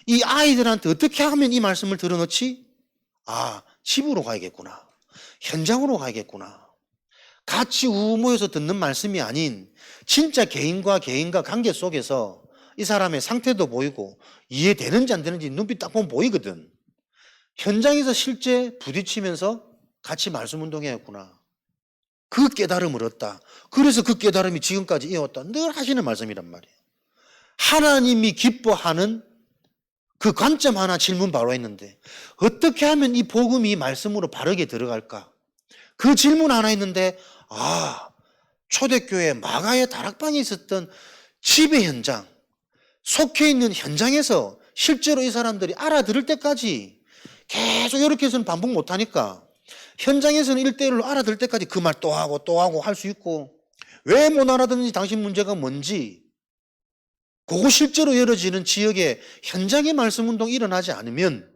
이 아이들한테 어떻게 하면 이 말씀을 들어놓지? 아, 집으로 가야겠구나. 현장으로 가야겠구나. 같이 우우 모여서 듣는 말씀이 아닌 진짜 개인과 관계 속에서 이 사람의 상태도 보이고 이해되는지 안 되는지 눈빛 딱 보면 보이거든. 현장에서 실제 부딪히면서 같이 말씀 운동해야겠구나. 그 깨달음을 얻다. 그래서 그 깨달음이 지금까지 이어왔다. 늘 하시는 말씀이란 말이에요. 하나님이 기뻐하는 그 관점 하나 질문 바로 했는데 어떻게 하면 이 복음이 이 말씀으로 바르게 들어갈까? 그 질문 하나 했는데 초대교회 마가의 다락방에 있었던 집의 현장, 속해 있는 현장에서 실제로 이 사람들이 알아들을 때까지 계속 이렇게 해서는 반복 못하니까 현장에서는 1대1로 알아들 때까지 그 말 또 하고 할 수 있고 왜 못 알아듣는지 당신 문제가 뭔지 그거 실제로 이루어지는 지역에 현장의 말씀 운동이 일어나지 않으면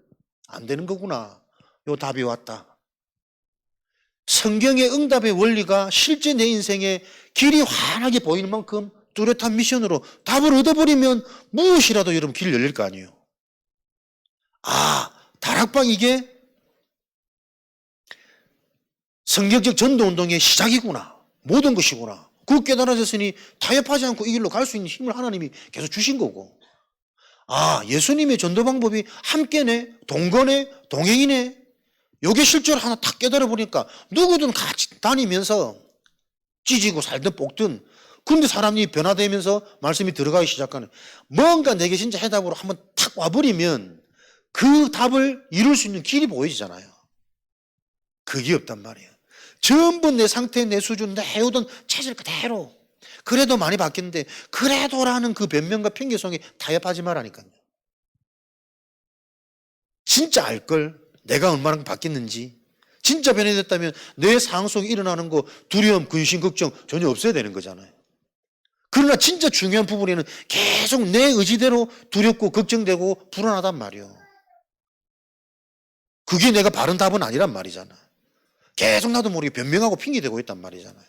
안 되는 거구나. 요 답이 왔다. 성경의 응답의 원리가 실제 내 인생에 길이 환하게 보이는 만큼 뚜렷한 미션으로 답을 얻어버리면 무엇이라도 여러분 길 열릴 거 아니에요. 다락방 이게 성경적 전도운동의 시작이구나. 모든 것이구나. 그 깨달아졌으니 타협하지 않고 이 길로 갈 수 있는 힘을 하나님이 계속 주신 거고. 예수님의 전도 방법이 함께네, 동거네, 동행이네. 요게 실제로 하나 탁 깨달아 보니까 누구든 같이 다니면서 찢이고 살든 볶든 근데 사람이 변화되면서 말씀이 들어가기 시작하는 뭔가 내게 진짜 해답으로 한번 탁 와버리면 그 답을 이룰 수 있는 길이 보여지잖아요. 그게 없단 말이에요. 전부 내 상태, 내 수준, 내 해오던 체질 그대로 그래도 많이 바뀌는데 그래도라는 그 변명과 핑계성에 타협하지 말라니까요. 진짜 알걸 내가 얼마나 바뀌었는지 진짜 변해졌다면 내 상황 속에 일어나는 거 두려움, 근심, 걱정 전혀 없어야 되는 거잖아요. 그러나 진짜 중요한 부분에는 계속 내 의지대로 두렵고 걱정되고 불안하단 말이에요. 그게 내가 바른 답은 아니란 말이잖아. 계속 나도 모르게 변명하고 핑계대고 있단 말이잖아요.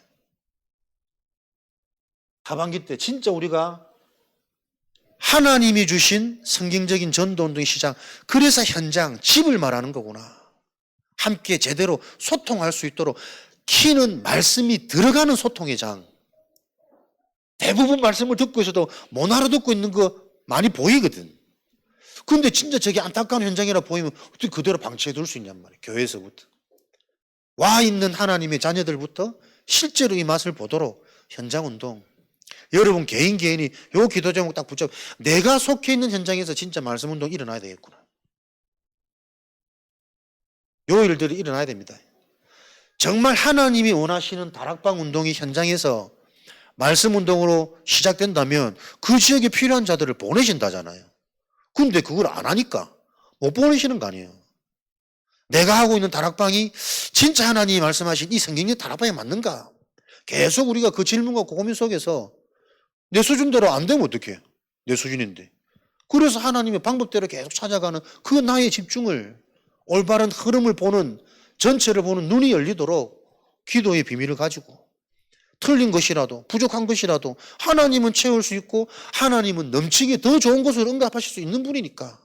하반기 때 진짜 우리가 하나님이 주신 성경적인 전도운동의 시작, 그래서 현장, 집을 말하는 거구나. 함께 제대로 소통할 수 있도록 키는 말씀이 들어가는 소통의 장. 대부분 말씀을 듣고 있어도 못 알아듣고 있는 거 많이 보이거든. 근데 진짜 저게 안타까운 현장이라 보이면 어떻게 그대로 방치해 둘 수 있냔 말이에요. 교회에서부터. 와 있는 하나님의 자녀들부터 실제로 이 맛을 보도록 현장 운동. 여러분 개인이 요 기도 제목 딱 붙잡고 내가 속해 있는 현장에서 진짜 말씀 운동 일어나야 되겠구나. 요 일들이 일어나야 됩니다. 정말 하나님이 원하시는 다락방 운동이 현장에서 말씀 운동으로 시작된다면 그 지역에 필요한 자들을 보내신다잖아요. 근데 그걸 안 하니까 못 보내시는 거 아니에요. 내가 하고 있는 다락방이 진짜 하나님이 말씀하신 이 성경의 다락방에 맞는가? 계속 우리가 그 질문과 고민 속에서 내 수준대로 안 되면 어떡해? 내 수준인데. 그래서 하나님의 방법대로 계속 찾아가는 그 나의 집중을 올바른 흐름을 보는 전체를 보는 눈이 열리도록 기도의 비밀을 가지고 틀린 것이라도 부족한 것이라도 하나님은 채울 수 있고 하나님은 넘치게 더 좋은 것을 응답하실 수 있는 분이니까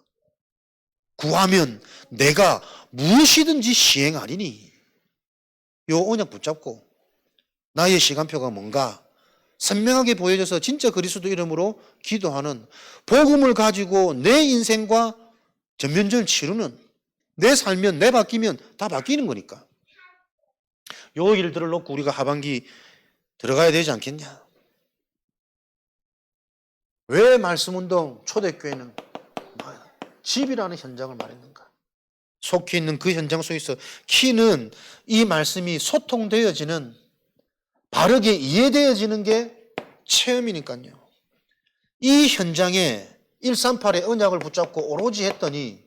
구하면 내가 무엇이든지 시행하리니 요 언약 붙잡고 나의 시간표가 뭔가 선명하게 보여져서 진짜 그리스도 이름으로 기도하는 복음을 가지고 내 인생과 전면전을 치르는 내 살면 내 바뀌면 다 바뀌는 거니까 요 일들을 놓고 우리가 하반기 들어가야 되지 않겠냐. 왜 말씀운동 초대교회는 집이라는 현장을 말했는가. 속해 있는 그 현장 속에서 키는 이 말씀이 소통되어지는 바르게 이해되어지는 게 체험이니까요. 이 현장에 138의 언약을 붙잡고 오로지 했더니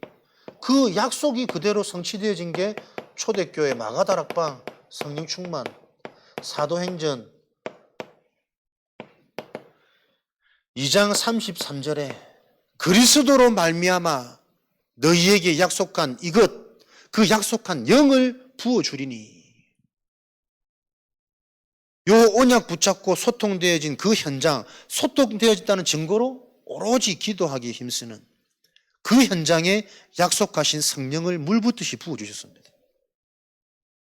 그 약속이 그대로 성취되어진 게 초대교회 마가다락방 성령 충만 사도행전 2장 33절에 그리스도로 말미암아 너희에게 약속한 이것, 그 약속한 영을 부어주리니. 요 언약 붙잡고 소통되어진 그 현장, 소통되어졌다는 증거로 오로지 기도하기에 힘쓰는 그 현장에 약속하신 성령을 물붓듯이 부어주셨습니다.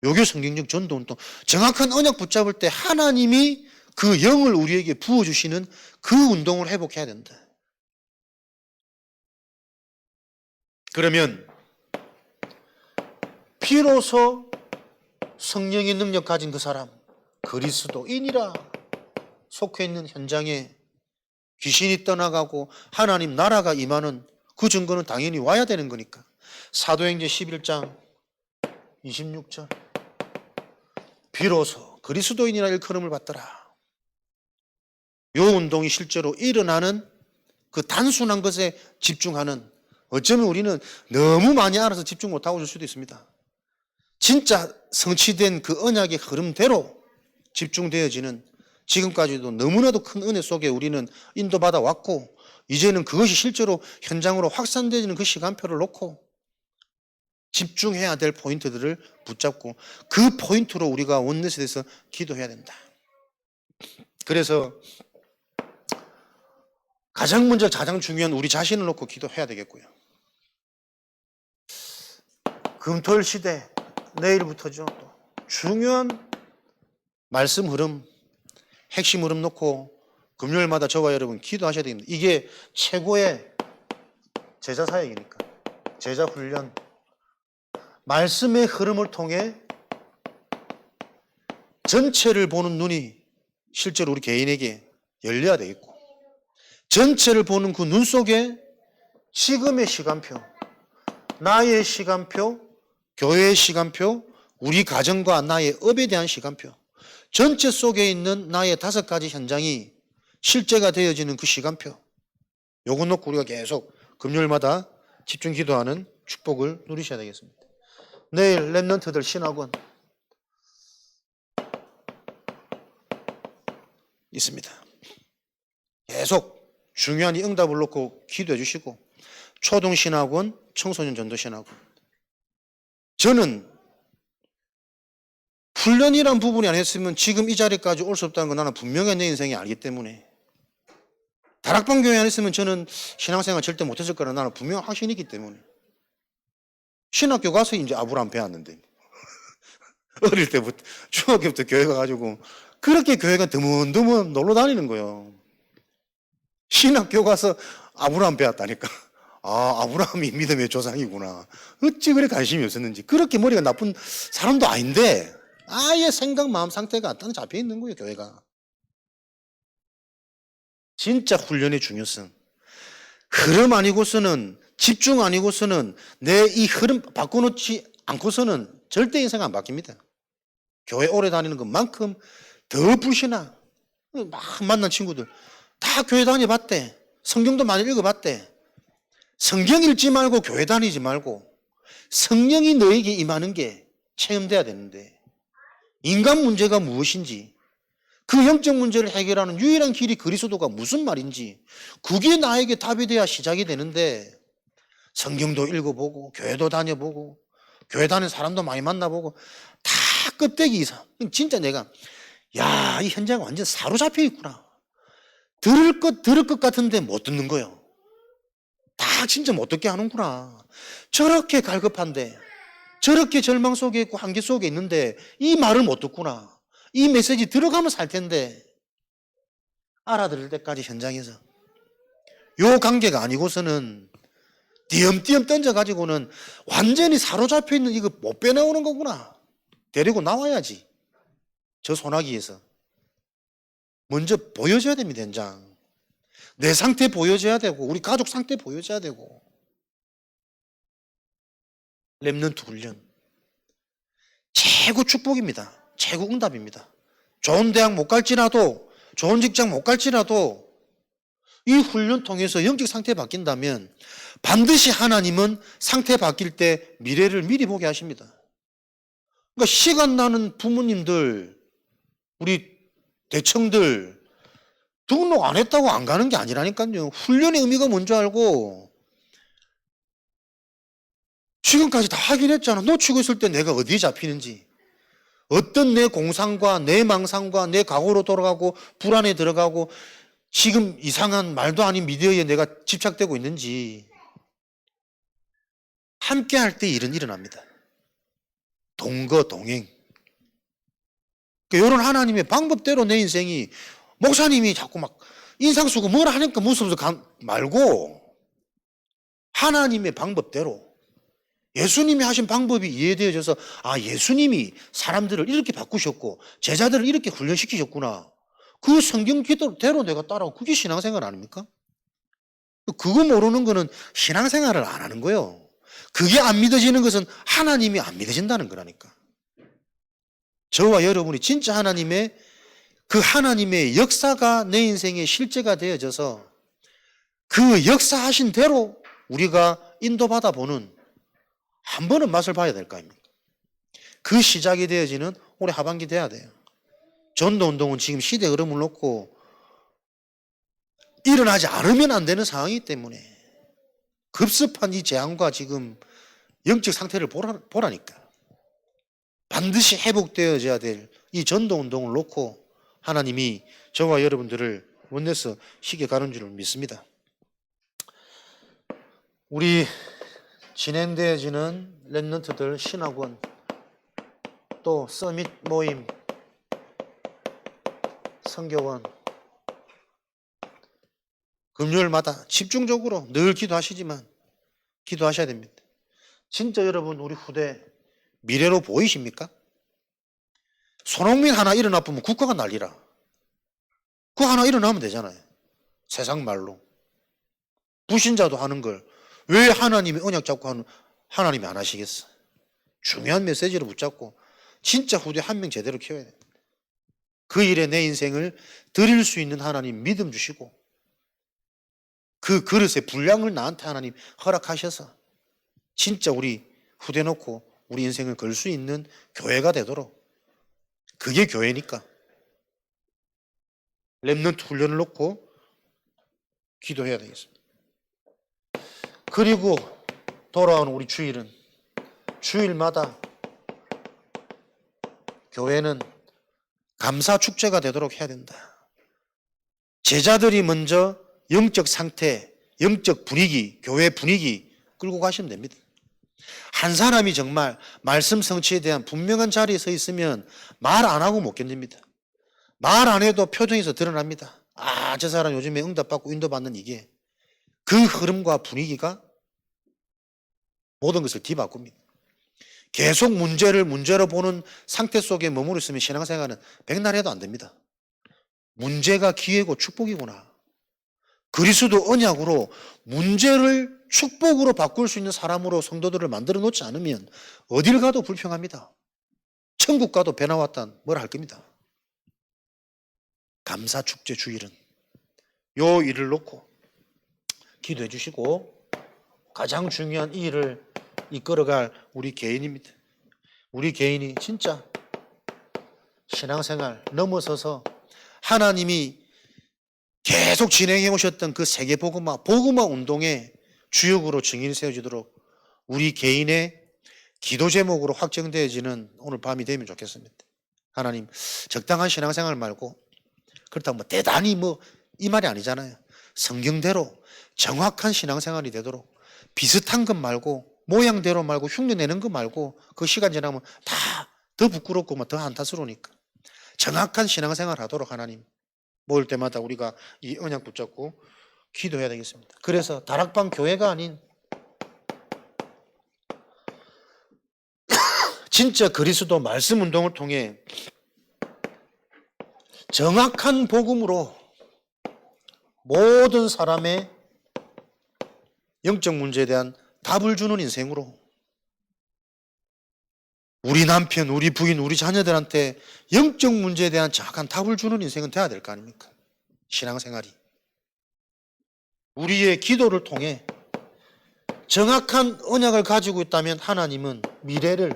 요게 성경적 전도운동. 정확한 언약 붙잡을 때 하나님이 그 영을 우리에게 부어주시는 그 운동을 회복해야 된다. 그러면 비로소 성령의 능력 가진 그 사람, 그리스도인이라 속해 있는 현장에 귀신이 떠나가고 하나님 나라가 임하는 그 증거는 당연히 와야 되는 거니까. 사도행전 11장 26절 비로소 그리스도인이라 일컬음을 받더라. 요 운동이 실제로 일어나는 그 단순한 것에 집중하는, 어쩌면 우리는 너무 많이 알아서 집중 못하고 있을 수도 있습니다. 진짜 성취된 그 언약의 흐름대로 집중되어지는, 지금까지도 너무나도 큰 은혜 속에 우리는 인도받아 왔고, 이제는 그것이 실제로 현장으로 확산되어지는 그 시간표를 놓고 집중해야 될 포인트들을 붙잡고 그 포인트로 우리가 원넷에 대해서 기도해야 된다. 그래서 가장 먼저 가장 중요한 우리 자신을 놓고 기도해야 되겠고요. 금토일 시대, 내일부터죠. 또 중요한 말씀 흐름, 핵심 흐름 놓고 금요일마다 저와 여러분 기도하셔야 됩니다. 이게 최고의 제자 사역이니까. 제자 훈련. 말씀의 흐름을 통해 전체를 보는 눈이 실제로 우리 개인에게 열려야 되겠고, 전체를 보는 그 눈 속에 지금의 시간표, 나의 시간표, 교회의 시간표, 우리 가정과 나의 업에 대한 시간표, 전체 속에 있는 나의 5가지 현장이 실제가 되어지는 그 시간표, 요거 놓고 우리가 계속 금요일마다 집중 기도하는 축복을 누리셔야 되겠습니다. 내일 랩런트들 신학원 있습니다. 계속 중요한 이 응답을 놓고 기도해 주시고, 초등신학원, 청소년 전도신학원. 저는 훈련이란 부분이 안 했으면 지금 이 자리까지 올 수 없다는 건 나는 분명히 내 인생에 알기 때문에, 다락방 교회 안 했으면 저는 신앙생활 절대 못했을 거라 나는 분명 확신이 있기 때문에. 신학교 가서 이제 아브라함 배웠는데 어릴 때부터 중학교부터 교회 가가지고 그렇게 교회가 드문드문 놀러 다니는 거예요. 신학교 가서 아브라함 배웠다니까. 아, 아브라함이 믿음의 조상이구나. 어찌 그래 관심이 없었는지. 그렇게 머리가 나쁜 사람도 아닌데 아예 생각 마음 상태가 딱 잡혀 있는 거예요, 교회가. 진짜 훈련의 중요성. 흐름 아니고서는, 집중 아니고서는 내 이 흐름 바꿔놓지 않고서는 절대 인생 안 바뀝니다. 교회 오래 다니는 것만큼 더 불신앙. 막 만난 친구들 다 교회 다녀봤대. 성경도 많이 읽어봤대. 성경 읽지 말고 교회 다니지 말고 성령이 너에게 임하는 게 체험돼야 되는데, 인간 문제가 무엇인지, 그 영적 문제를 해결하는 유일한 길이 그리스도가 무슨 말인지, 그게 나에게 답이 돼야 시작이 되는데, 성경도 읽어보고 교회도 다녀보고 교회 다니는 사람도 많이 만나보고 다 껍데기 이상. 진짜 내가 야, 이 현장 완전 사로잡혀 있구나. 들을 것 같은데 못 듣는 거예요. 다 진짜 못 듣게 하는구나. 저렇게 갈급한데, 저렇게 절망 속에 있고 한계 속에 있는데 이 말을 못 듣구나. 이 메시지 들어가면 살 텐데. 알아들을 때까지 현장에서 요 관계가 아니고서는 띄엄띄엄 던져가지고는 완전히 사로잡혀 있는 이거 못 빼나오는 거구나. 데리고 나와야지. 저 소나기에서. 먼저 보여줘야 됩니다, 현장. 내 상태 보여줘야 되고, 우리 가족 상태 보여줘야 되고. 랩런트 훈련. 최고 축복입니다. 최고 응답입니다. 좋은 대학 못 갈지라도, 좋은 직장 못 갈지라도 이 훈련 통해서 영적 상태 바뀐다면 반드시 하나님은 상태 바뀔 때 미래를 미리 보게 하십니다. 그러니까 시간 나는 부모님들, 우리 대청들, 등록 안 했다고 안 가는 게 아니라니까요. 훈련의 의미가 뭔지 알고 지금까지 다 확인했잖아. 놓치고 있을 때 내가 어디에 잡히는지, 어떤 내 공상과 내 망상과 내 과거로 돌아가고 불안에 들어가고 지금 이상한 말도 아닌 미디어에 내가 집착되고 있는지. 함께 할 때 일은 일어납니다. 동거 동행. 이런 하나님의 방법대로 내 인생이, 목사님이 자꾸 막 인상 쓰고 뭘 하니까 무서워서 말고 하나님의 방법대로 예수님이 하신 방법이 이해되어져서 예수님이 사람들을 이렇게 바꾸셨고 제자들을 이렇게 훈련시키셨구나. 그 성경 기도대로 내가 따라오고 그게 신앙생활 아닙니까? 그거 모르는 거는 신앙생활을 안 하는 거예요. 그게 안 믿어지는 것은 하나님이 안 믿어진다는 거라니까. 저와 여러분이 진짜 그 하나님의 역사가 내 인생의 실제가 되어져서 그 역사하신 대로 우리가 인도받아 보는 한 번은 맛을 봐야 될 거 아닙니까? 그 시작이 되어지는 올해 하반기 돼야 돼요. 전도운동은 지금 시대 흐름을 놓고 일어나지 않으면 안 되는 상황이기 때문에 급습한 이 재앙과 지금 영적 상태를 보라니까. 반드시 회복되어져야 될 이 전도운동을 놓고 하나님이 저와 여러분들을 원내서 시게 가는 줄을 믿습니다. 우리 진행되어지는 렘넌트들 신학원 또 서밋 모임 선교원 금요일마다 집중적으로 늘 기도하시지만 기도하셔야 됩니다. 진짜 여러분 우리 후대 미래로 보이십니까? 손흥민 하나 일어나보면 국가가 난리라. 그거 하나 일어나면 되잖아요. 세상 말로. 불신자도 하는 걸 왜 하나님이 언약 잡고 하는 하나님이 안 하시겠어? 중요한 메시지를 붙잡고 진짜 후대 한 명 제대로 키워야 돼. 그 일에 내 인생을 드릴 수 있는 하나님 믿음 주시고 그 그릇의 분량을 나한테 하나님 허락하셔서 진짜 우리 후대 놓고 우리 인생을 걸 수 있는 교회가 되도록, 그게 교회니까 렘넌트 훈련을 놓고 기도해야 되겠습니다. 그리고 돌아오는 우리 주일은 주일마다 교회는 감사 축제가 되도록 해야 된다. 제자들이 먼저 영적 상태, 영적 분위기, 교회 분위기 끌고 가시면 됩니다. 한 사람이 정말 말씀 성취에 대한 분명한 자리에 서 있으면 말 안 하고 못 견딥니다. 말 안 해도 표정에서 드러납니다. 저 사람 요즘에 응답받고 인도받는 이게. 그 흐름과 분위기가 모든 것을 뒤바꿉니다. 계속 문제를 문제로 보는 상태 속에 머무르 있으면 신앙생활은 백날 해도 안 됩니다. 문제가 기회고 축복이구나. 그리스도 언약으로 문제를 축복으로 바꿀 수 있는 사람으로 성도들을 만들어 놓지 않으면 어딜 가도 불평합니다. 천국 가도 배 나왔다 뭘 할 겁니다. 감사축제 주일은 요 일을 놓고 기도해 주시고 가장 중요한 이 일을 이끌어갈 우리 개인입니다. 우리 개인이 진짜 신앙생활 넘어서서 하나님이 계속 진행해 오셨던 그 세계 복음화 운동의 주역으로 증인이 세워지도록 우리 개인의 기도 제목으로 확정되어지는 오늘 밤이 되면 좋겠습니다. 하나님, 적당한 신앙생활 말고 그렇다고 대단히 이 말이 아니잖아요. 성경대로 정확한 신앙생활이 되도록 비슷한 것 말고 모양대로 말고 흉내내는 것 말고 그 시간 지나면 다 더 부끄럽고 더 한탄스러우니까 정확한 신앙생활 하도록 하나님 모일 때마다 우리가 이 언약 붙잡고 기도해야 되겠습니다. 그래서 다락방 교회가 아닌 진짜 그리스도 말씀 운동을 통해 정확한 복음으로 모든 사람의 영적 문제에 대한 답을 주는 인생으로 우리 남편, 우리 부인, 우리 자녀들한테 영적 문제에 대한 정확한 답을 주는 인생은 돼야 될 거 아닙니까? 신앙생활이. 우리의 기도를 통해 정확한 언약을 가지고 있다면 하나님은 미래를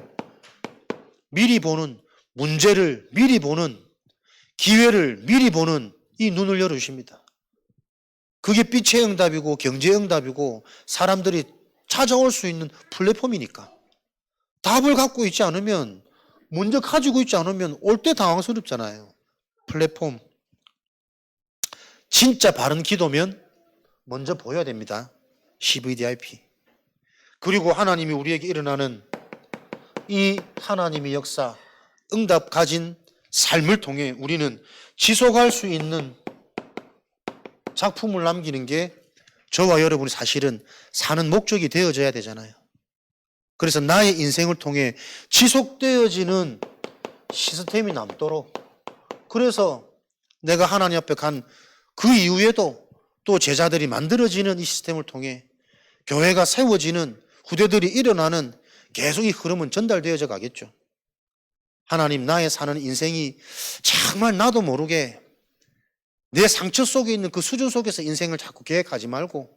미리 보는, 문제를 미리 보는, 기회를 미리 보는 이 눈을 열어주십니다. 그게 빛의 응답이고 경제의 응답이고 사람들이 찾아올 수 있는 플랫폼이니까. 답을 갖고 있지 않으면, 먼저 가지고 있지 않으면 올 때 당황스럽잖아요. 플랫폼. 진짜 바른 기도면 먼저 보여야 됩니다. CVDIP. 그리고 하나님이 우리에게 일어나는 이 하나님의 역사, 응답 가진 삶을 통해 우리는 지속할 수 있는 작품을 남기는 게 저와 여러분이 사실은 사는 목적이 되어져야 되잖아요. 그래서 나의 인생을 통해 지속되어지는 시스템이 남도록, 그래서 내가 하나님 앞에 간 그 이후에도 또 제자들이 만들어지는 이 시스템을 통해 교회가 세워지는, 후대들이 일어나는, 계속 이 흐름은 전달되어져 가겠죠. 하나님, 나의 사는 인생이 정말 나도 모르게 내 상처 속에 있는 그 수준 속에서 인생을 자꾸 계획하지 말고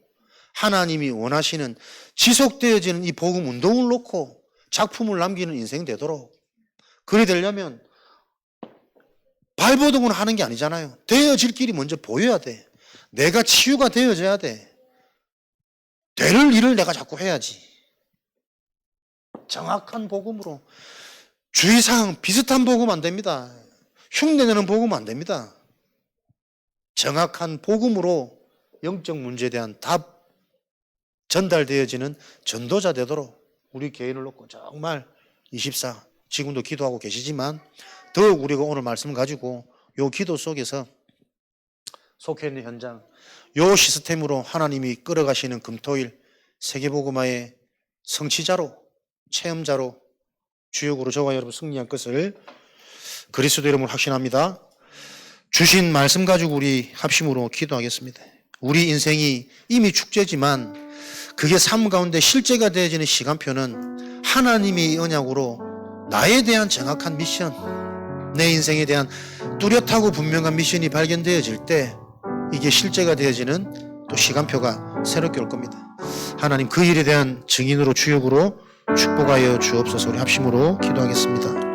하나님이 원하시는 지속되어지는 이 복음 운동을 놓고 작품을 남기는 인생 되도록, 그리 되려면 발버둥을 하는 게 아니잖아요. 되어질 길이 먼저 보여야 돼. 내가 치유가 되어져야 돼. 되는 일을 내가 자꾸 해야지. 정확한 복음으로. 주의사항 비슷한 복음 안 됩니다. 흉내내는 복음 안 됩니다. 정확한 복음으로 영적 문제에 대한 답 전달되어지는 전도자 되도록 우리 개인을 놓고 정말 24 지금도 기도하고 계시지만 더욱 우리가 오늘 말씀을 가지고 요 기도 속에서 속해 있는 현장, 요 시스템으로 하나님이 끌어가시는 금토일 세계복음화의 성취자로, 체험자로, 주역으로 저와 여러분 승리한 것을 그리스도 이름으로 확신합니다. 주신 말씀 가지고 우리 합심으로 기도하겠습니다. 우리 인생이 이미 축제지만 그게 삶 가운데 실제가 되어지는 시간표는 하나님의 언약으로 나에 대한 정확한 미션, 내 인생에 대한 뚜렷하고 분명한 미션이 발견되어질 때 이게 실제가 되어지는 또 시간표가 새롭게 올 겁니다. 하나님, 그 일에 대한 증인으로 주역으로 축복하여 주옵소서. 우리 합심으로 기도하겠습니다.